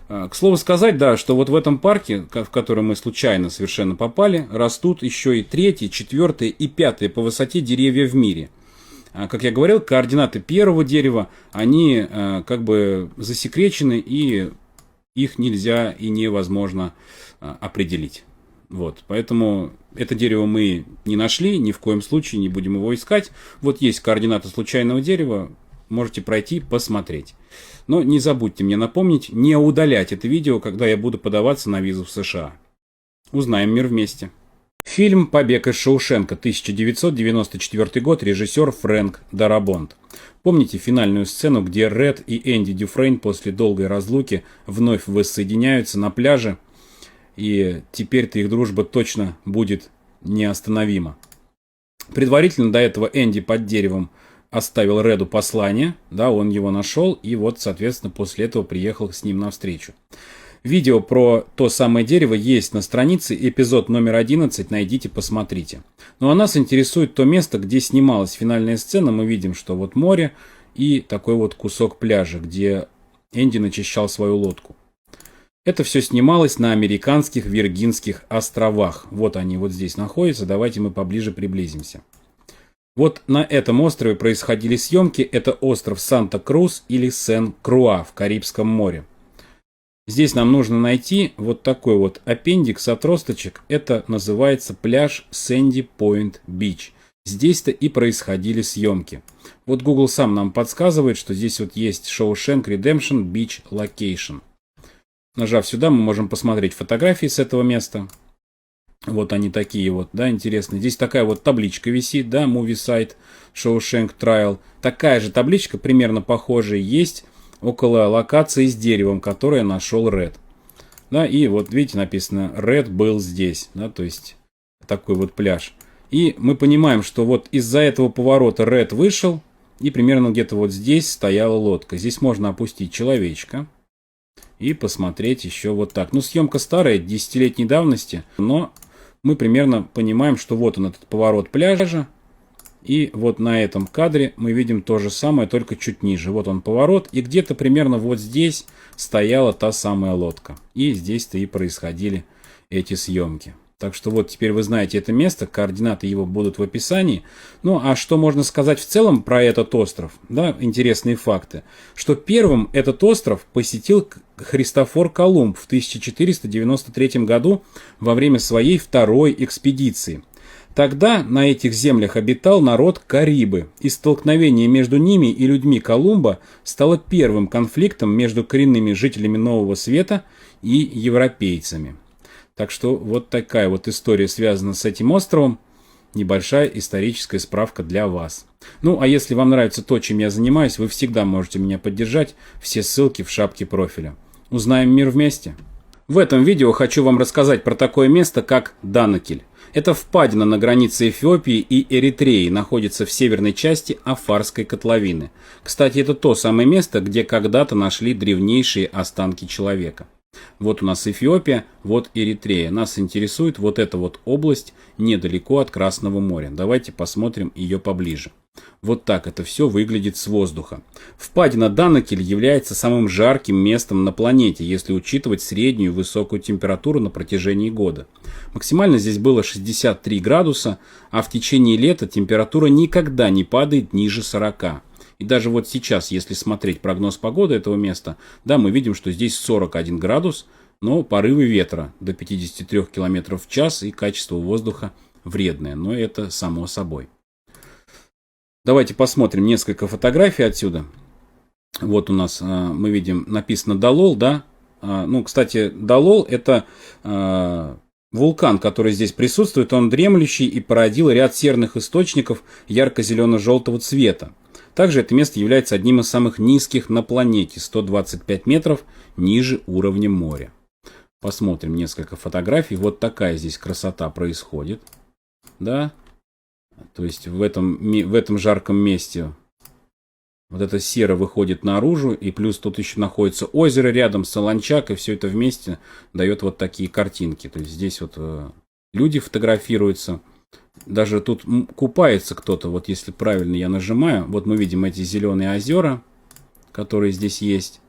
К слову сказать, да, что вот в этом парке, в который мы случайно совершенно попали, растут еще и 3-й, 4-й и 5-й по высоте деревья в мире. Как я говорил, координаты первого дерева, они как бы засекречены, и их нельзя и невозможно определить. Вот, поэтому это дерево мы не нашли, ни в коем случае не будем его искать. Вот есть координаты случайного дерева, можете пройти, посмотреть. Но не забудьте мне напомнить, не удалять это видео, когда я буду подаваться на визу в США. Узнаем мир вместе. Фильм «Побег из Шоушенка», 1994 год, режиссер Фрэнк Дарабонт. Помните финальную сцену, где Ред и Энди Дюфрейн после долгой разлуки вновь воссоединяются на пляже, и теперь-то их дружба точно будет неостановима. Предварительно до этого Энди под деревом оставил Реду послание, да, он его нашел, и вот, соответственно, после этого приехал с ним навстречу. Видео про то самое дерево есть на странице, эпизод номер 11, найдите, посмотрите. Ну а нас интересует то место, где снималась финальная сцена, мы видим, что вот море и такой вот кусок пляжа, где Энди начищал свою лодку. Это все снималось на американских Виргинских островах, вот они вот здесь находятся, давайте мы поближе приблизимся. Вот на этом острове происходили съемки, это остров Санта-Крус или Сен-Круа в Карибском море. Здесь нам нужно найти вот такой вот аппендикс отросточек, это называется пляж Sandy Point Beach. Здесь-то и происходили съемки. Вот Google сам нам подсказывает, что здесь вот есть Shawshank Redemption Beach Location. Нажав сюда, мы можем посмотреть фотографии с этого места. Вот они такие вот, да, интересные. Здесь такая вот табличка висит, да, Movie Site Shawshank Trial. Такая же табличка, примерно похожая, есть около локации с деревом, которое нашел Ред. Да, и вот видите, написано Ред был здесь, да, то есть такой вот пляж. И мы понимаем, что вот из-за этого поворота Ред вышел, и примерно где-то вот здесь стояла лодка. Здесь можно опустить человечка и посмотреть еще вот так. Ну, съемка старая, 10-летней давности, но мы примерно понимаем, что вот он, этот поворот пляжа. И вот на этом кадре мы видим то же самое, только чуть ниже. Вот он поворот, и где-то примерно вот здесь стояла та самая лодка. И здесь-то и происходили эти съемки. Так что вот теперь вы знаете это место, координаты его будут в описании. Ну а что можно сказать в целом про этот остров? Да, интересные факты. Что первым этот остров посетил Христофор Колумб в 1493 году во время своей второй экспедиции. Тогда на этих землях обитал народ Карибы, и столкновение между ними и людьми Колумба стало первым конфликтом между коренными жителями Нового Света и европейцами. Так что вот такая вот история связана с этим островом. Небольшая историческая справка для вас. Ну, а если вам нравится то, чем я занимаюсь, вы всегда можете меня поддержать. Все ссылки в шапке профиля. Узнаем мир вместе. В этом видео хочу вам рассказать про такое место, как Данакиль. Это впадина на границе Эфиопии и Эритреи, находится в северной части Афарской котловины. Кстати, это то самое место, где когда-то нашли древнейшие останки человека. Вот у нас Эфиопия, вот Эритрея. Нас интересует вот эта вот область недалеко от Красного моря. Давайте посмотрим ее поближе. Вот так это все выглядит с воздуха. Впадина Данакиль является самым жарким местом на планете, если учитывать среднюю высокую температуру на протяжении года. Максимально здесь было 63 градуса, а в течение лета температура никогда не падает ниже 40. И даже вот сейчас, если смотреть прогноз погоды этого места, да, мы видим, что здесь 41 градус, но порывы ветра до 53 км в час и качество воздуха вредное, но это само собой. Давайте посмотрим несколько фотографий отсюда. Вот у нас мы видим написано Далол, да. Ну, кстати, Далол это Вулкан, который здесь присутствует, он дремлющий и породил ряд серных источников ярко-зелено-желтого цвета. Также это место является одним из самых низких на планете, 125 метров ниже уровня моря. Посмотрим несколько фотографий. Вот такая здесь красота происходит. Да? То есть в этом жарком месте вот эта сера выходит наружу, и плюс тут еще находится озеро рядом, солончак, и все это вместе дает вот такие картинки. То есть здесь вот люди фотографируются, даже тут купается кто-то, вот если правильно я нажимаю, вот мы видим эти зеленые озера, которые здесь есть,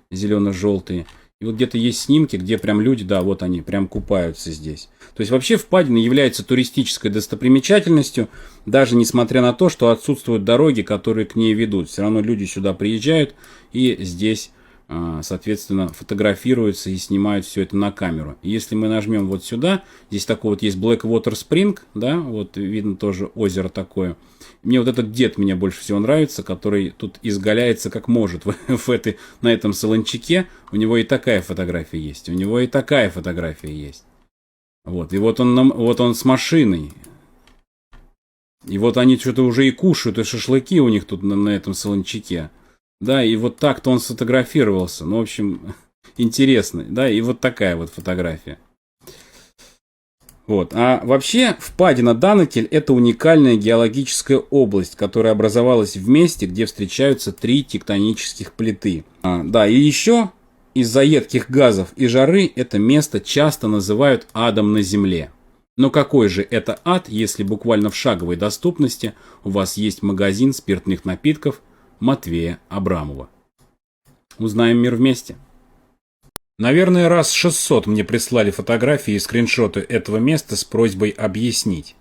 зелено-желтые. И вот где-то есть снимки, где прям люди, да, вот они, прям купаются здесь. То есть вообще впадина является туристической достопримечательностью, даже несмотря на то, что отсутствуют дороги, которые к ней ведут. Все равно люди сюда приезжают и здесь, соответственно, фотографируются и снимают все это на камеру. И если мы нажмем вот сюда, здесь такой вот есть Blackwater Spring, да, вот видно тоже озеро такое. Мне вот этот дед меня больше всего нравится, который тут изгаляется как может на этом солончаке. У него и такая фотография есть, у него и такая фотография есть. Вот, и вот он с машиной. И вот они что-то уже и кушают, и шашлыки у них тут на этом солончаке. Да, и вот так-то он сфотографировался. Ну, в общем, интересно. Да, и вот такая вот фотография. Вот. А вообще впадина Данакель — это уникальная геологическая область, которая образовалась в месте, где встречаются 3 тектонических плиты. Да, и еще из-за едких газов и жары это место часто называют адом на земле. Но какой же это ад, если буквально в шаговой доступности у вас есть магазин спиртных напитков Матвея Абрамова? Узнаем мир вместе. Наверное, раз 600 мне прислали фотографии и скриншоты этого места с просьбой объяснить.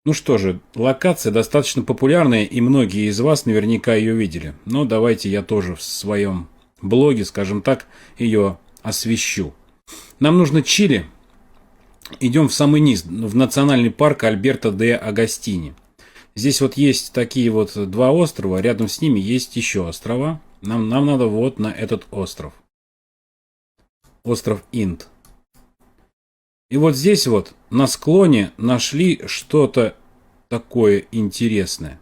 Ну что же, локация достаточно популярная, и многие из вас наверняка ее видели. Но давайте я тоже в своем блоге, скажем так, ее освещу. Нам нужно Чили. Идем в самый низ, в национальный парк Альберто де Агостини. Здесь вот есть такие вот 2 острова, рядом с ними есть еще острова. Нам надо вот на этот остров. Остров Инт. И вот здесь вот на склоне нашли что-то такое интересное.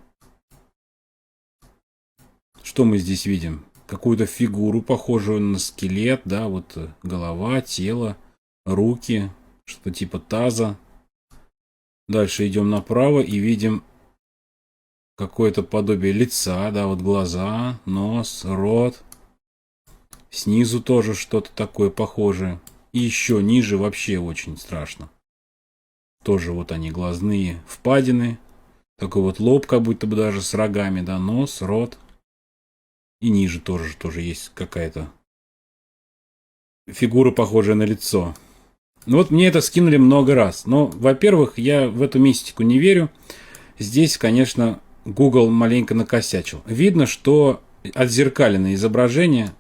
Что мы здесь видим? Какую-то фигуру, похожую на скелет, да, вот голова, тело, руки, что-то типа таза. Дальше идем направо и видим какое-то подобие лица, да, вот глаза, нос, рот. Снизу тоже что-то такое похожее. И еще ниже вообще очень страшно. Тоже вот они, глазные впадины. Такой вот лоб, как будто бы даже с рогами, да, нос, рот. И ниже тоже есть какая-то фигура, похожая на лицо. Ну вот мне это скинули много раз. Но, во-первых, я в эту мистику не верю. Здесь, конечно, Google маленько накосячил. Видно, что отзеркалено изображение.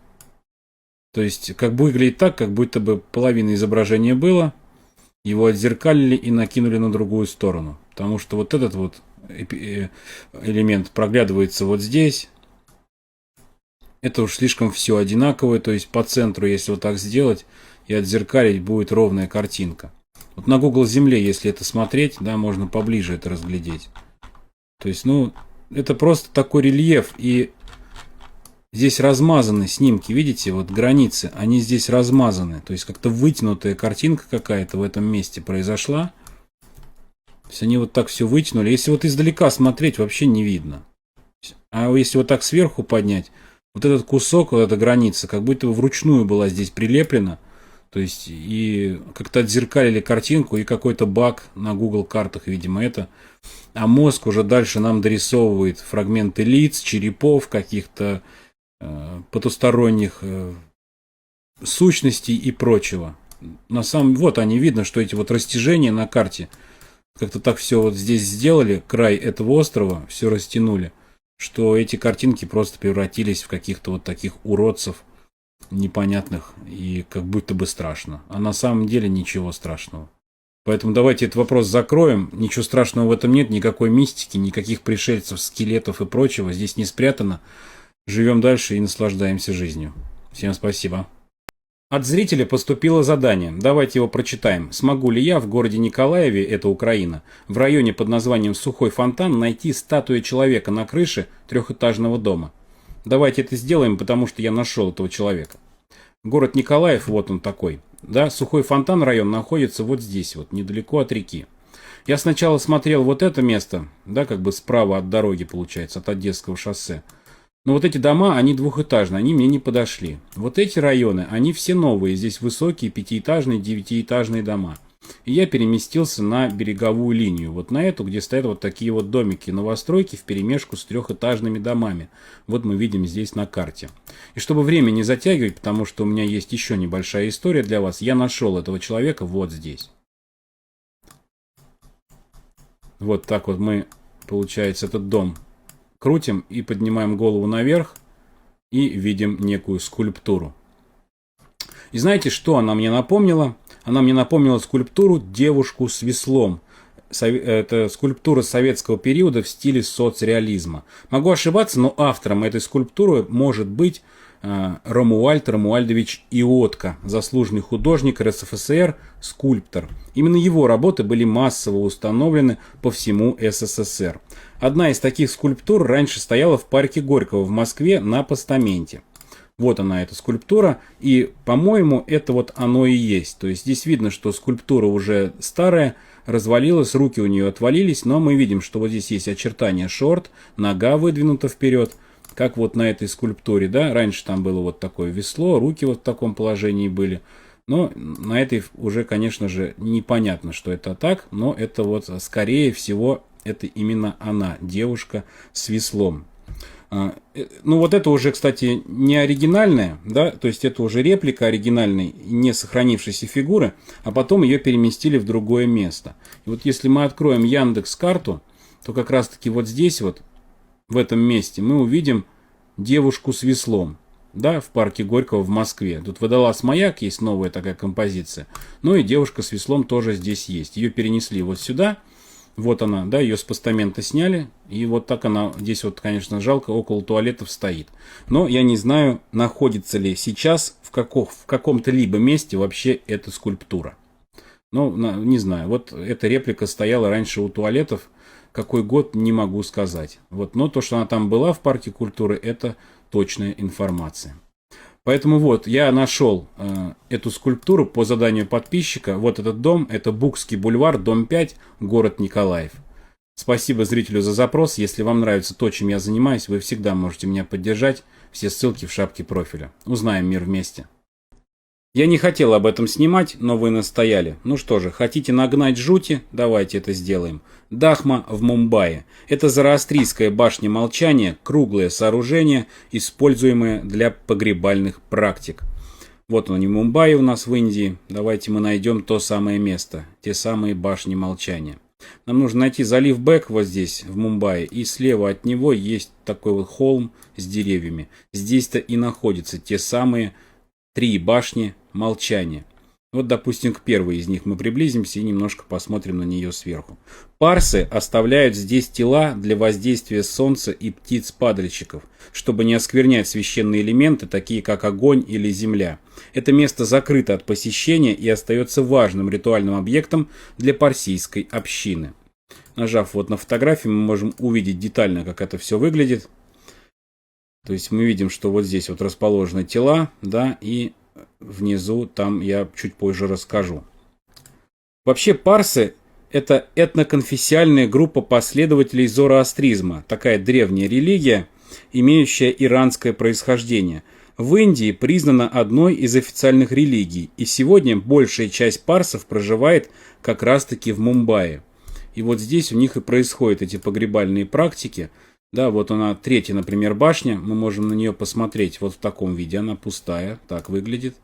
То есть, как бы выглядит так, как будто бы половина изображения было, его отзеркалили и накинули на другую сторону. Потому что вот этот вот элемент проглядывается вот здесь. Это уж слишком все одинаковое, то есть по центру, если вот так сделать и отзеркалить, будет ровная картинка. Вот на Google Земле, если это смотреть, да, можно поближе это разглядеть. То есть, ну, это просто такой рельеф, и здесь размазаны снимки, видите, вот границы, они здесь размазаны. То есть как-то вытянутая картинка какая-то в этом месте произошла. То есть они вот так все вытянули. Если вот издалека смотреть, вообще не видно. А если вот так сверху поднять, вот этот кусок, вот эта граница, как будто бы вручную была здесь прилеплена. То есть и как-то отзеркалили картинку, и какой-то баг на Google картах, видимо, это. А мозг уже дальше нам дорисовывает фрагменты лиц, черепов, каких-то потусторонних сущностей и прочего. Вот они, видно, что эти вот растяжения на карте, как-то так все вот здесь сделали, край этого острова, все растянули, что эти картинки просто превратились в каких-то вот таких уродцев непонятных и как будто бы страшно. А на самом деле ничего страшного. Поэтому давайте этот вопрос закроем. Ничего страшного в этом нет, никакой мистики, никаких пришельцев, скелетов и прочего здесь не спрятано. Живем дальше и наслаждаемся жизнью. Всем спасибо. От зрителя поступило задание. Давайте его прочитаем. Смогу ли я в городе Николаеве, это Украина, в районе под названием Сухой Фонтан найти статую человека на крыше трехэтажного дома? Давайте это сделаем, потому что я нашел этого человека. Город Николаев, вот он такой. Да, Сухой Фонтан район находится вот здесь, вот недалеко от реки. Я сначала смотрел вот это место, да, как бы справа от дороги получается, от Одесского шоссе. Но вот эти дома, они двухэтажные, они мне не подошли. Вот эти районы, они все новые, здесь высокие пятиэтажные, девятиэтажные дома. И я переместился на береговую линию, вот на эту, где стоят вот такие вот домики, новостройки вперемешку с трехэтажными домами. Вот мы видим здесь на карте. И чтобы время не затягивать, потому что у меня есть еще небольшая история для вас, я нашел этого человека вот здесь. Вот так вот мы, получается, этот дом крутим и поднимаем голову наверх и видим некую скульптуру. И знаете, что она мне напомнила? Она мне напомнила скульптуру «Девушку с веслом». Это скульптура советского периода в стиле соцреализма. Могу ошибаться, но автором этой скульптуры может быть Ромуальд Ромуальдович Иотко, заслуженный художник РСФСР, скульптор. Именно его работы были массово установлены по всему СССР. Одна из таких скульптур раньше стояла в парке Горького в Москве на постаменте. Вот она, эта скульптура, и, по-моему, это вот оно и есть. То есть здесь видно, что скульптура уже старая, развалилась, руки у нее отвалились, но мы видим, что вот здесь есть очертания шорт, нога выдвинута вперед, как вот на этой скульптуре, да, раньше там было вот такое весло, руки вот в таком положении были, но на этой уже, конечно же, непонятно, что это так, но это вот, скорее всего, это именно она, девушка с веслом. Ну вот это уже, кстати, не оригинальная, да, то есть это уже реплика оригинальной, не сохранившейся фигуры, а потом ее переместили в другое место. И вот если мы откроем Яндекс.Карту, то как раз-таки вот здесь вот, в этом месте, мы увидим девушку с веслом, да, в парке Горького в Москве. Тут «Водолаз маяк», есть новая такая композиция, ну и девушка с веслом тоже здесь есть. Ее перенесли вот сюда. Вот она, да, ее с постамента сняли, и вот так она, здесь вот, конечно, жалко, около туалетов стоит. Но я не знаю, находится ли сейчас в каком-то либо месте вообще эта скульптура. Ну, не знаю, вот эта реплика стояла раньше у туалетов, какой год, не могу сказать. Вот, но то, что она там была в парке культуры, это точная информация. Поэтому вот, я нашел эту скульптуру по заданию подписчика. Вот этот дом, это Букский бульвар, дом 5, город Николаев. Спасибо зрителю за запрос. Если вам нравится то, чем я занимаюсь, вы всегда можете меня поддержать. Все ссылки в шапке профиля. Узнаем мир вместе. Я не хотел об этом снимать, но вы настояли. Ну что же, хотите нагнать жути? Давайте это сделаем. Дахма в Мумбаи. Это зороастрийская башня молчания, круглое сооружение, используемое для погребальных практик. Вот он, не Мумбаи у нас в Индии. Давайте мы найдем то самое место, те самые башни молчания. Нам нужно найти залив Бек вот здесь, в Мумбаи, и слева от него есть такой вот холм с деревьями. Здесь-то и находятся те самые 3 башни молчания. Вот, допустим, к первой из них мы приблизимся и немножко посмотрим на нее сверху. Парсы оставляют здесь тела для воздействия солнца и птиц-падальщиков, чтобы не осквернять священные элементы, такие как огонь или земля. Это место закрыто от посещения и остается важным ритуальным объектом для парсийской общины. Нажав вот на фотографию, мы можем увидеть детально, как это все выглядит. То есть мы видим, что вот здесь вот расположены тела, да, и внизу там я чуть позже расскажу. Вообще парсы – это этноконфессиальная группа последователей зороастризма, такая древняя религия, имеющая иранское происхождение. В Индии признана одной из официальных религий, и сегодня большая часть парсов проживает как раз-таки в Мумбаи. И вот здесь у них и происходят эти погребальные практики. Да, вот она, 3-я, например, башня, мы можем на нее посмотреть вот в таком виде, она пустая, так выглядит,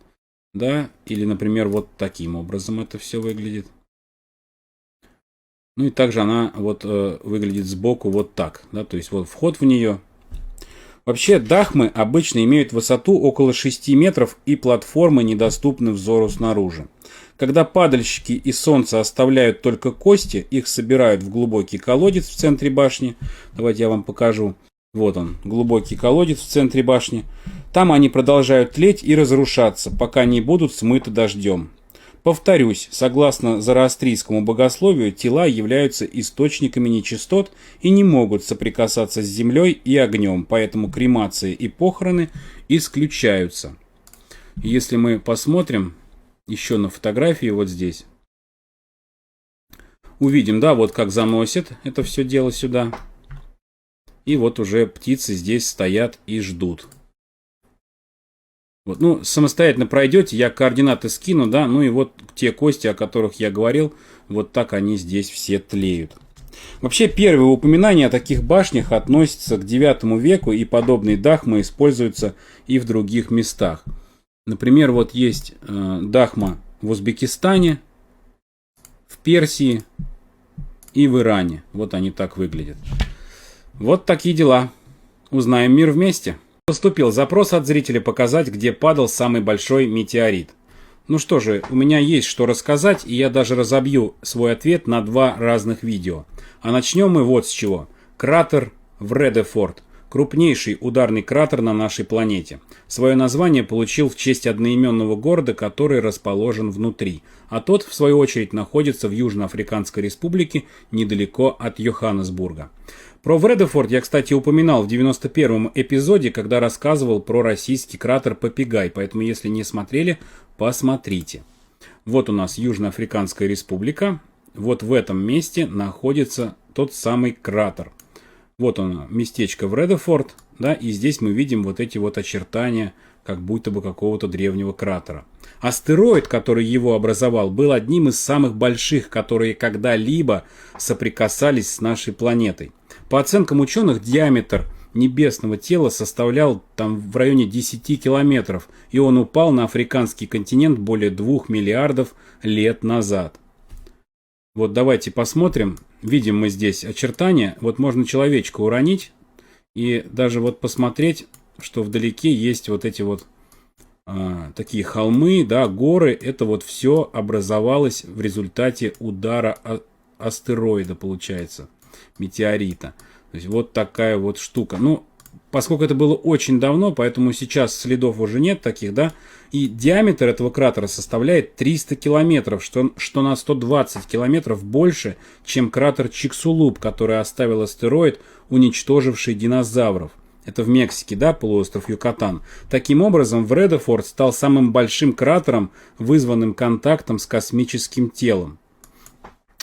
да, или, например, вот таким образом это все выглядит. Ну и также она вот выглядит сбоку вот так, да, то есть вот вход в нее. Вообще дахмы обычно имеют высоту около 6 метров и платформы недоступны взору снаружи. Когда падальщики и солнце оставляют только кости, их собирают в глубокий колодец в центре башни. Давайте я вам покажу. Вот он, глубокий колодец в центре башни. Там они продолжают тлеть и разрушаться, пока не будут смыты дождем. Повторюсь, согласно зороастрийскому богословию, тела являются источниками нечистот и не могут соприкасаться с землей и огнем, поэтому кремации и похороны исключаются. Если мы посмотрим еще на фотографии вот здесь, увидим, да, вот как заносит это все дело сюда. И вот уже птицы здесь стоят и ждут. Вот, ну, самостоятельно пройдете, я координаты скину, да, ну и вот те кости, о которых я говорил, вот так они здесь все тлеют. Вообще, первые упоминания о таких башнях относятся к IX веку, и подобные дахмы используются и в других местах. Например, вот есть дахма в Узбекистане, в Персии и в Иране. Вот они так выглядят. Вот такие дела. Узнаем мир вместе. Поступил запрос от зрителя показать, где падал самый большой метеорит. Ну что же, у меня есть что рассказать, и я даже разобью свой ответ на 2 разных видео. А начнем мы вот с чего. Кратер Вредефорд. Крупнейший ударный кратер на нашей планете. Свое название получил в честь одноименного города, который расположен внутри, а тот, в свою очередь, находится в Южноафриканской республике, недалеко от Йоханнесбурга. Про Вредефорд я, кстати, упоминал в 91-м эпизоде, когда рассказывал про российский кратер Попегай, поэтому, если не смотрели, посмотрите. Вот у нас Южноафриканская республика, вот в этом месте находится тот самый кратер. Вот он, местечко Вредефорд, да, и здесь мы видим вот эти вот очертания, как будто бы какого-то древнего кратера. Астероид, который его образовал, был одним из самых больших, которые когда-либо соприкасались с нашей планетой. По оценкам ученых, диаметр небесного тела составлял там в районе 10 километров, и он упал на африканский континент более 2 миллиардов лет назад. Вот давайте посмотрим. Видим мы здесь очертания. Вот можно человечка уронить и даже вот посмотреть, что вдалеке есть вот эти вот такие холмы, да, горы. Это вот все образовалось в результате удара астероида, получается, метеорита. То есть вот такая вот штука. Ну, поскольку это было очень давно, поэтому сейчас следов уже нет таких, да. И диаметр этого кратера составляет 300 километров, что на 120 километров больше, чем кратер Чиксулуб, который оставил астероид, уничтоживший динозавров. Это в Мексике, да, полуостров Юкатан. Таким образом, Вредефорд стал самым большим кратером, вызванным контактом с космическим телом.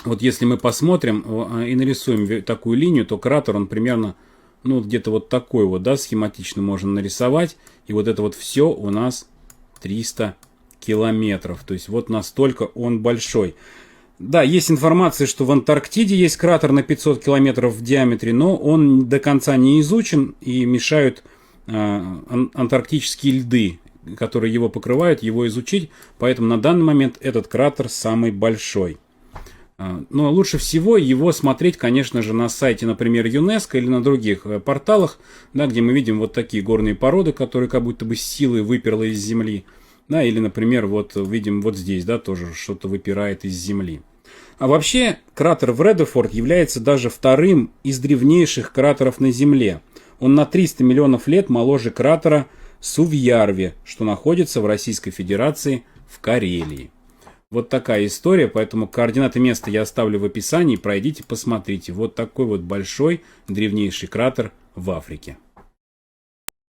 Вот если мы посмотрим и нарисуем такую линию, то кратер, он примерно, ну, где-то вот такой вот, да, схематично можно нарисовать. И вот это вот все у нас 300 километров. То есть вот настолько он большой. Да, есть информация, что в Антарктиде есть кратер на 500 километров в диаметре, но он до конца не изучен и мешают антарктические льды, которые его покрывают, его изучить. Поэтому на данный момент этот кратер самый большой. Но лучше всего его смотреть, конечно же, на сайте, например, ЮНЕСКО или на других порталах, да, где мы видим вот такие горные породы, которые как будто бы с силой выперло из земли. Да, или, например, вот видим вот здесь, да, тоже что-то выпирает из земли. А вообще, кратер Вредефорд является даже вторым из древнейших кратеров на Земле. Он на 300 миллионов лет моложе кратера Сувьярви, что находится в Российской Федерации в Карелии. Вот такая история, поэтому координаты места я оставлю в описании, пройдите, посмотрите. Вот такой вот большой древнейший кратер в Африке.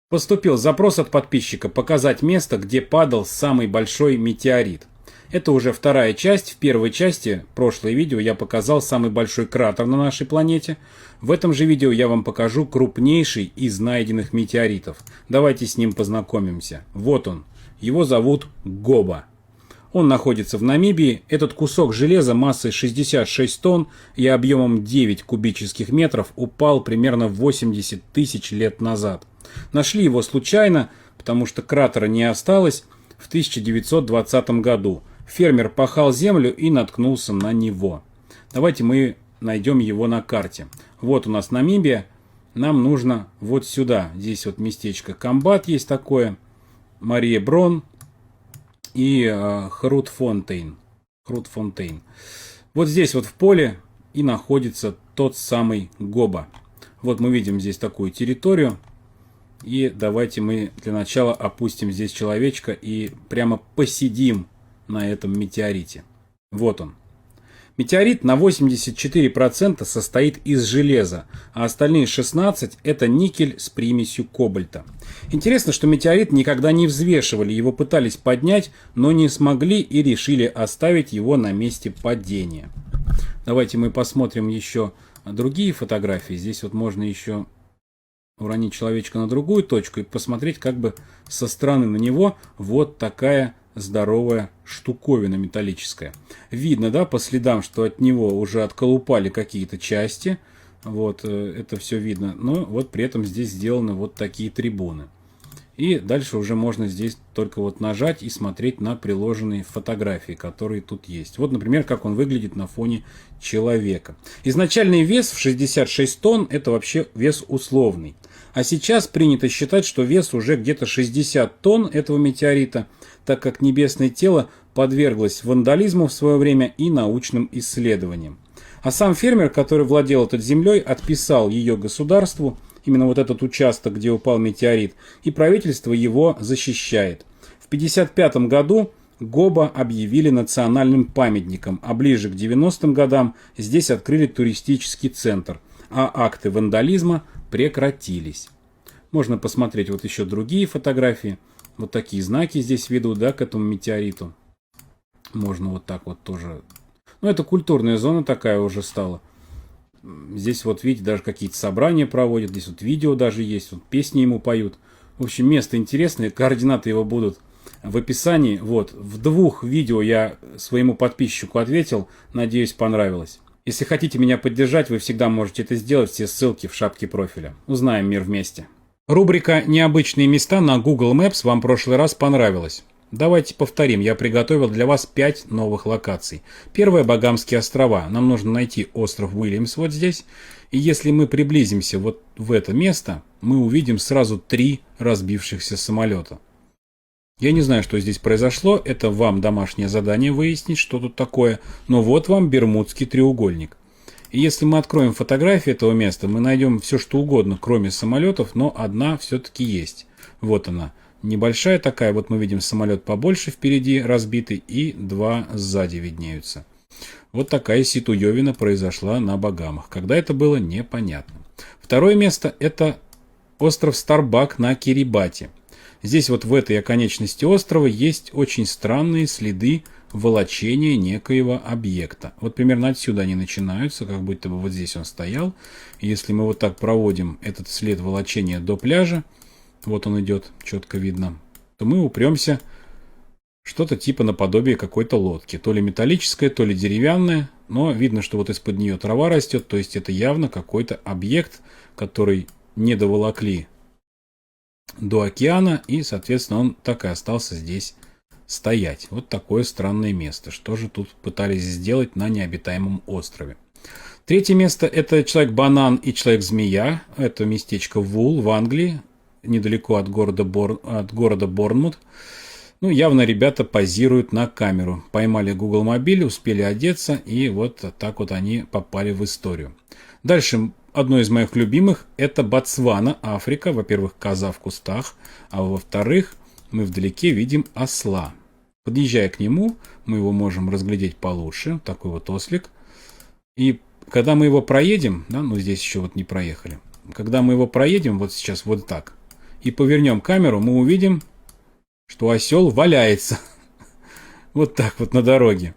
Поступил запрос от подписчика показать место, где падал самый большой метеорит. Это уже вторая часть. В первой части, прошлое видео, я показал самый большой кратер на нашей планете. В этом же видео я вам покажу крупнейший из найденных метеоритов. Давайте с ним познакомимся. Вот он. Его зовут Гоба. Он находится в Намибии. Этот кусок железа массой 66 тонн и объемом 9 кубических метров упал примерно 80 тысяч лет назад. Нашли его случайно, потому что кратера не осталось, в 1920 году. Фермер пахал землю и наткнулся на него. Давайте мы найдем его на карте. Вот у нас Намибия. Нам нужно вот сюда. Здесь вот местечко Комбат есть такое. Мария Брон и Хрутфонтейн. Вот здесь вот в поле и находится тот самый Гоба. Вот мы видим здесь такую территорию. И давайте мы для начала опустим здесь человечка и прямо посидим на этом метеорите. Вот он. Метеорит на 84% состоит из железа, а остальные 16% это никель с примесью кобальта. Интересно, что метеорит никогда не взвешивали, его пытались поднять, но не смогли и решили оставить его на месте падения. Давайте мы посмотрим еще другие фотографии. Здесь вот можно еще уронить человечка на другую точку и посмотреть как бы со стороны на него. Вот такая здоровая штуковина металлическая. Видно, да, по следам, что от него уже отколупали какие-то части. Вот, это все видно. Но вот при этом здесь сделаны вот такие трибуны. И дальше уже можно здесь только вот нажать и смотреть на приложенные фотографии, которые тут есть. Вот, например, как он выглядит на фоне человека. Изначальный вес в 66 тонн это вообще вес условный. А сейчас принято считать, что вес уже где-то 60 тонн этого метеорита, так как небесное тело подверглось вандализму в свое время и научным исследованиям. А сам фермер, который владел этой землей, отписал ее государству, именно вот этот участок, где упал метеорит, и правительство его защищает. В 1955 году Гоба объявили национальным памятником, а ближе к 90-м годам здесь открыли туристический центр, а акты вандализма прекратились. Можно посмотреть вот еще другие фотографии. Вот такие знаки здесь ведут, да, к этому метеориту. Можно вот так вот тоже. Ну, это культурная зона такая уже стала. Здесь вот, видите, даже какие-то собрания проводят. Здесь вот видео даже есть, вот песни ему поют. В общем, место интересное, координаты его будут в описании. Вот, в 2 видео я своему подписчику ответил. Надеюсь, понравилось. Если хотите меня поддержать, вы всегда можете это сделать. Все ссылки в шапке профиля. Узнаем мир вместе. Рубрика «Необычные места» на Google Maps вам в прошлый раз понравилась. Давайте повторим. Я приготовил для вас 5 новых локаций. Первое – Багамские острова. Нам нужно найти остров Уильямс вот здесь. И если мы приблизимся вот в это место, мы увидим сразу 3 разбившихся самолета. Я не знаю, что здесь произошло. Это вам домашнее задание выяснить, что тут такое. Но вот вам Бермудский треугольник. И если мы откроем фотографии этого места, мы найдем все, что угодно, кроме самолетов, но одна все-таки есть. Вот она. Небольшая такая, вот мы видим самолет побольше впереди разбитый и 2 сзади виднеются. Вот такая ситуевина произошла на Багамах. Когда это было, непонятно. Второе место – это остров Старбак на Кирибати. Здесь вот в этой оконечности острова есть очень странные следы волочения некоего объекта. Вот примерно отсюда они начинаются, как будто бы вот здесь он стоял. И если мы вот так проводим этот след волочения до пляжа, вот он идет, четко видно, то мы упремся что-то типа наподобие какой-то лодки. То ли металлическая, то ли деревянная, но видно, что вот из-под нее трава растет, то есть это явно какой-то объект, который не доволокли до океана, и, соответственно, он так и остался здесь стоять. Вот такое странное место. Что же тут пытались сделать на необитаемом острове? Третье место – это Человек-банан и Человек-змея. Это местечко Вул в Англии, недалеко от города Борнмут. Ну, явно ребята позируют на камеру. Поймали Google мобиль, успели одеться, и вот так вот они попали в историю. Дальше одно из моих любимых – это Ботсвана, Африка. Во-первых, коза в кустах, а во-вторых, мы вдалеке видим осла. Подъезжая к нему, мы его можем разглядеть получше. Такой вот ослик. И когда мы его проедем, да, ну здесь еще вот не проехали. Когда мы его проедем, вот сейчас вот так, и повернем камеру, мы увидим, что осел валяется. Вот так вот на дороге.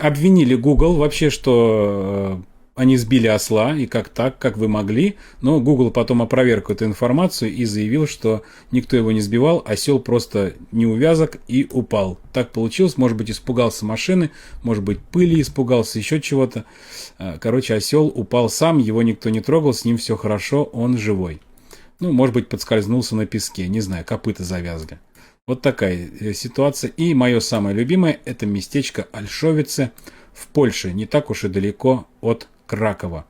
Обвинили Google вообще, что они сбили осла, и как так, как вы могли. Но Google потом опроверг эту информацию и заявил, что никто его не сбивал, осел просто не увязок и упал. Так получилось, может быть, испугался машины, может быть, пыли испугался, еще чего-то. Короче, осел упал сам, его никто не трогал, с ним все хорошо, он живой. Ну, может быть, подскользнулся на песке, не знаю, копыта завязли. Вот такая ситуация. И мое самое любимое – это местечко Ольшовице в Польше, не так уж и далеко от Кракова.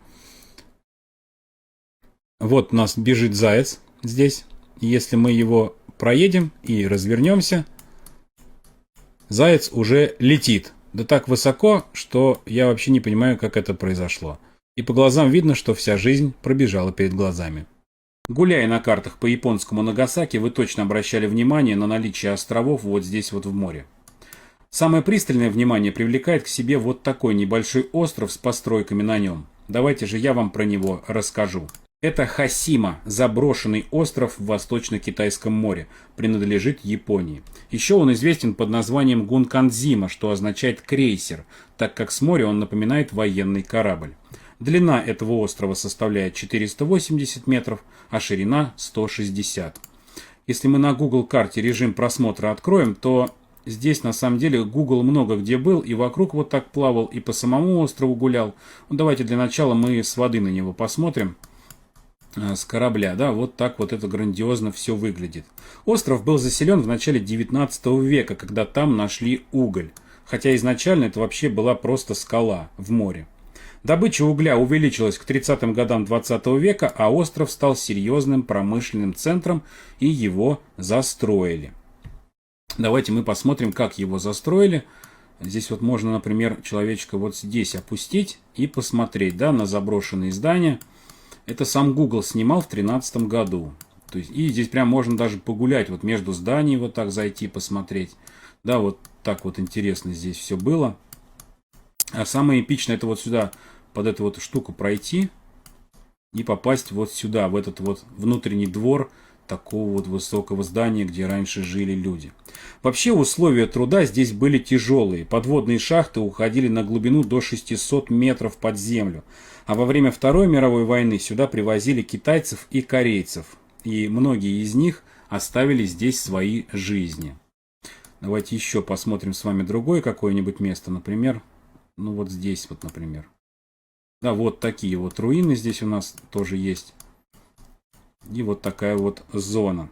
Вот у нас бежит заяц здесь. Если мы его проедем и развернемся, заяц уже летит. Да так высоко, что я вообще не понимаю, как это произошло. И по глазам видно, что вся жизнь пробежала перед глазами. Гуляя на картах по японскому Нагасаки, вы точно обращали внимание на наличие островов вот здесь вот в море. Самое пристальное внимание привлекает к себе вот такой небольшой остров с постройками на нем. Давайте же я вам про него расскажу. Это Хасима, заброшенный остров в Восточно-Китайском море, принадлежит Японии. Еще он известен под названием Гунканзима, что означает крейсер, так как с моря он напоминает военный корабль. Длина этого острова составляет 480 метров, а ширина 160. Если мы на Google карте режим просмотра откроем, то здесь на самом деле Google много где был, и вокруг вот так плавал, и по самому острову гулял. Ну, давайте для начала мы с воды на него посмотрим. С корабля, да, вот так вот это грандиозно все выглядит. Остров был заселен в начале 19 века, когда там нашли уголь, хотя изначально это вообще была просто скала в море. Добыча угля увеличилась к 30-м годам 20 века, а остров стал серьезным промышленным центром, и его застроили. Давайте мы посмотрим, как его застроили. Здесь вот можно, например, человечка вот здесь опустить и посмотреть, да, на заброшенные здания. Это сам Google снимал в 2013 году. То есть, и здесь прям можно даже погулять, вот между зданиями вот так зайти, посмотреть. Да, вот так вот интересно здесь все было. А самое эпичное, это вот сюда, под эту вот штуку пройти и попасть вот сюда, в этот вот внутренний двор такого вот высокого здания, где раньше жили люди. Вообще условия труда здесь были тяжелые. Подводные шахты уходили на глубину до 600 метров под землю. А во время Второй мировой войны сюда привозили китайцев и корейцев. И многие из них оставили здесь свои жизни. Давайте еще посмотрим с вами другое какое-нибудь место. Например, ну вот здесь вот, например. Да, вот такие вот руины здесь у нас тоже есть. И вот такая вот зона.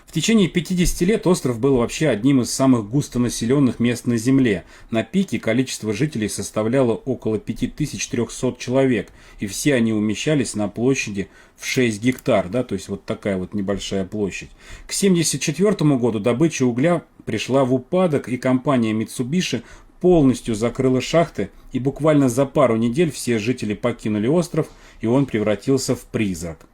В течение 50 лет остров был вообще одним из самых густонаселенных мест на Земле. На пике количество жителей составляло около 5300 человек, и все они умещались на площади в 6 гектар, да, то есть вот такая вот небольшая площадь. К 1974 году добыча угля пришла в упадок, и компания Mitsubishi полностью закрыла шахты, и буквально за пару недель все жители покинули остров, и он превратился в призрак.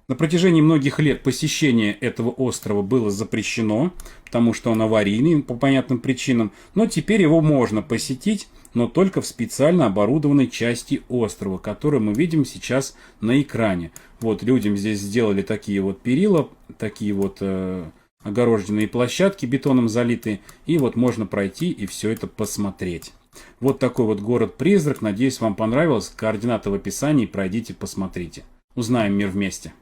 На протяжении многих лет посещение этого острова было запрещено, потому что он аварийный по понятным причинам, но теперь его можно посетить, но только в специально оборудованной части острова, которую мы видим сейчас на экране. Вот людям здесь сделали такие вот перила, такие вот огороженные площадки бетоном залитые, и вот можно пройти и все это посмотреть. Вот такой вот город-призрак. Надеюсь, вам понравилось. Координаты в описании, пройдите, посмотрите. Узнаем мир вместе.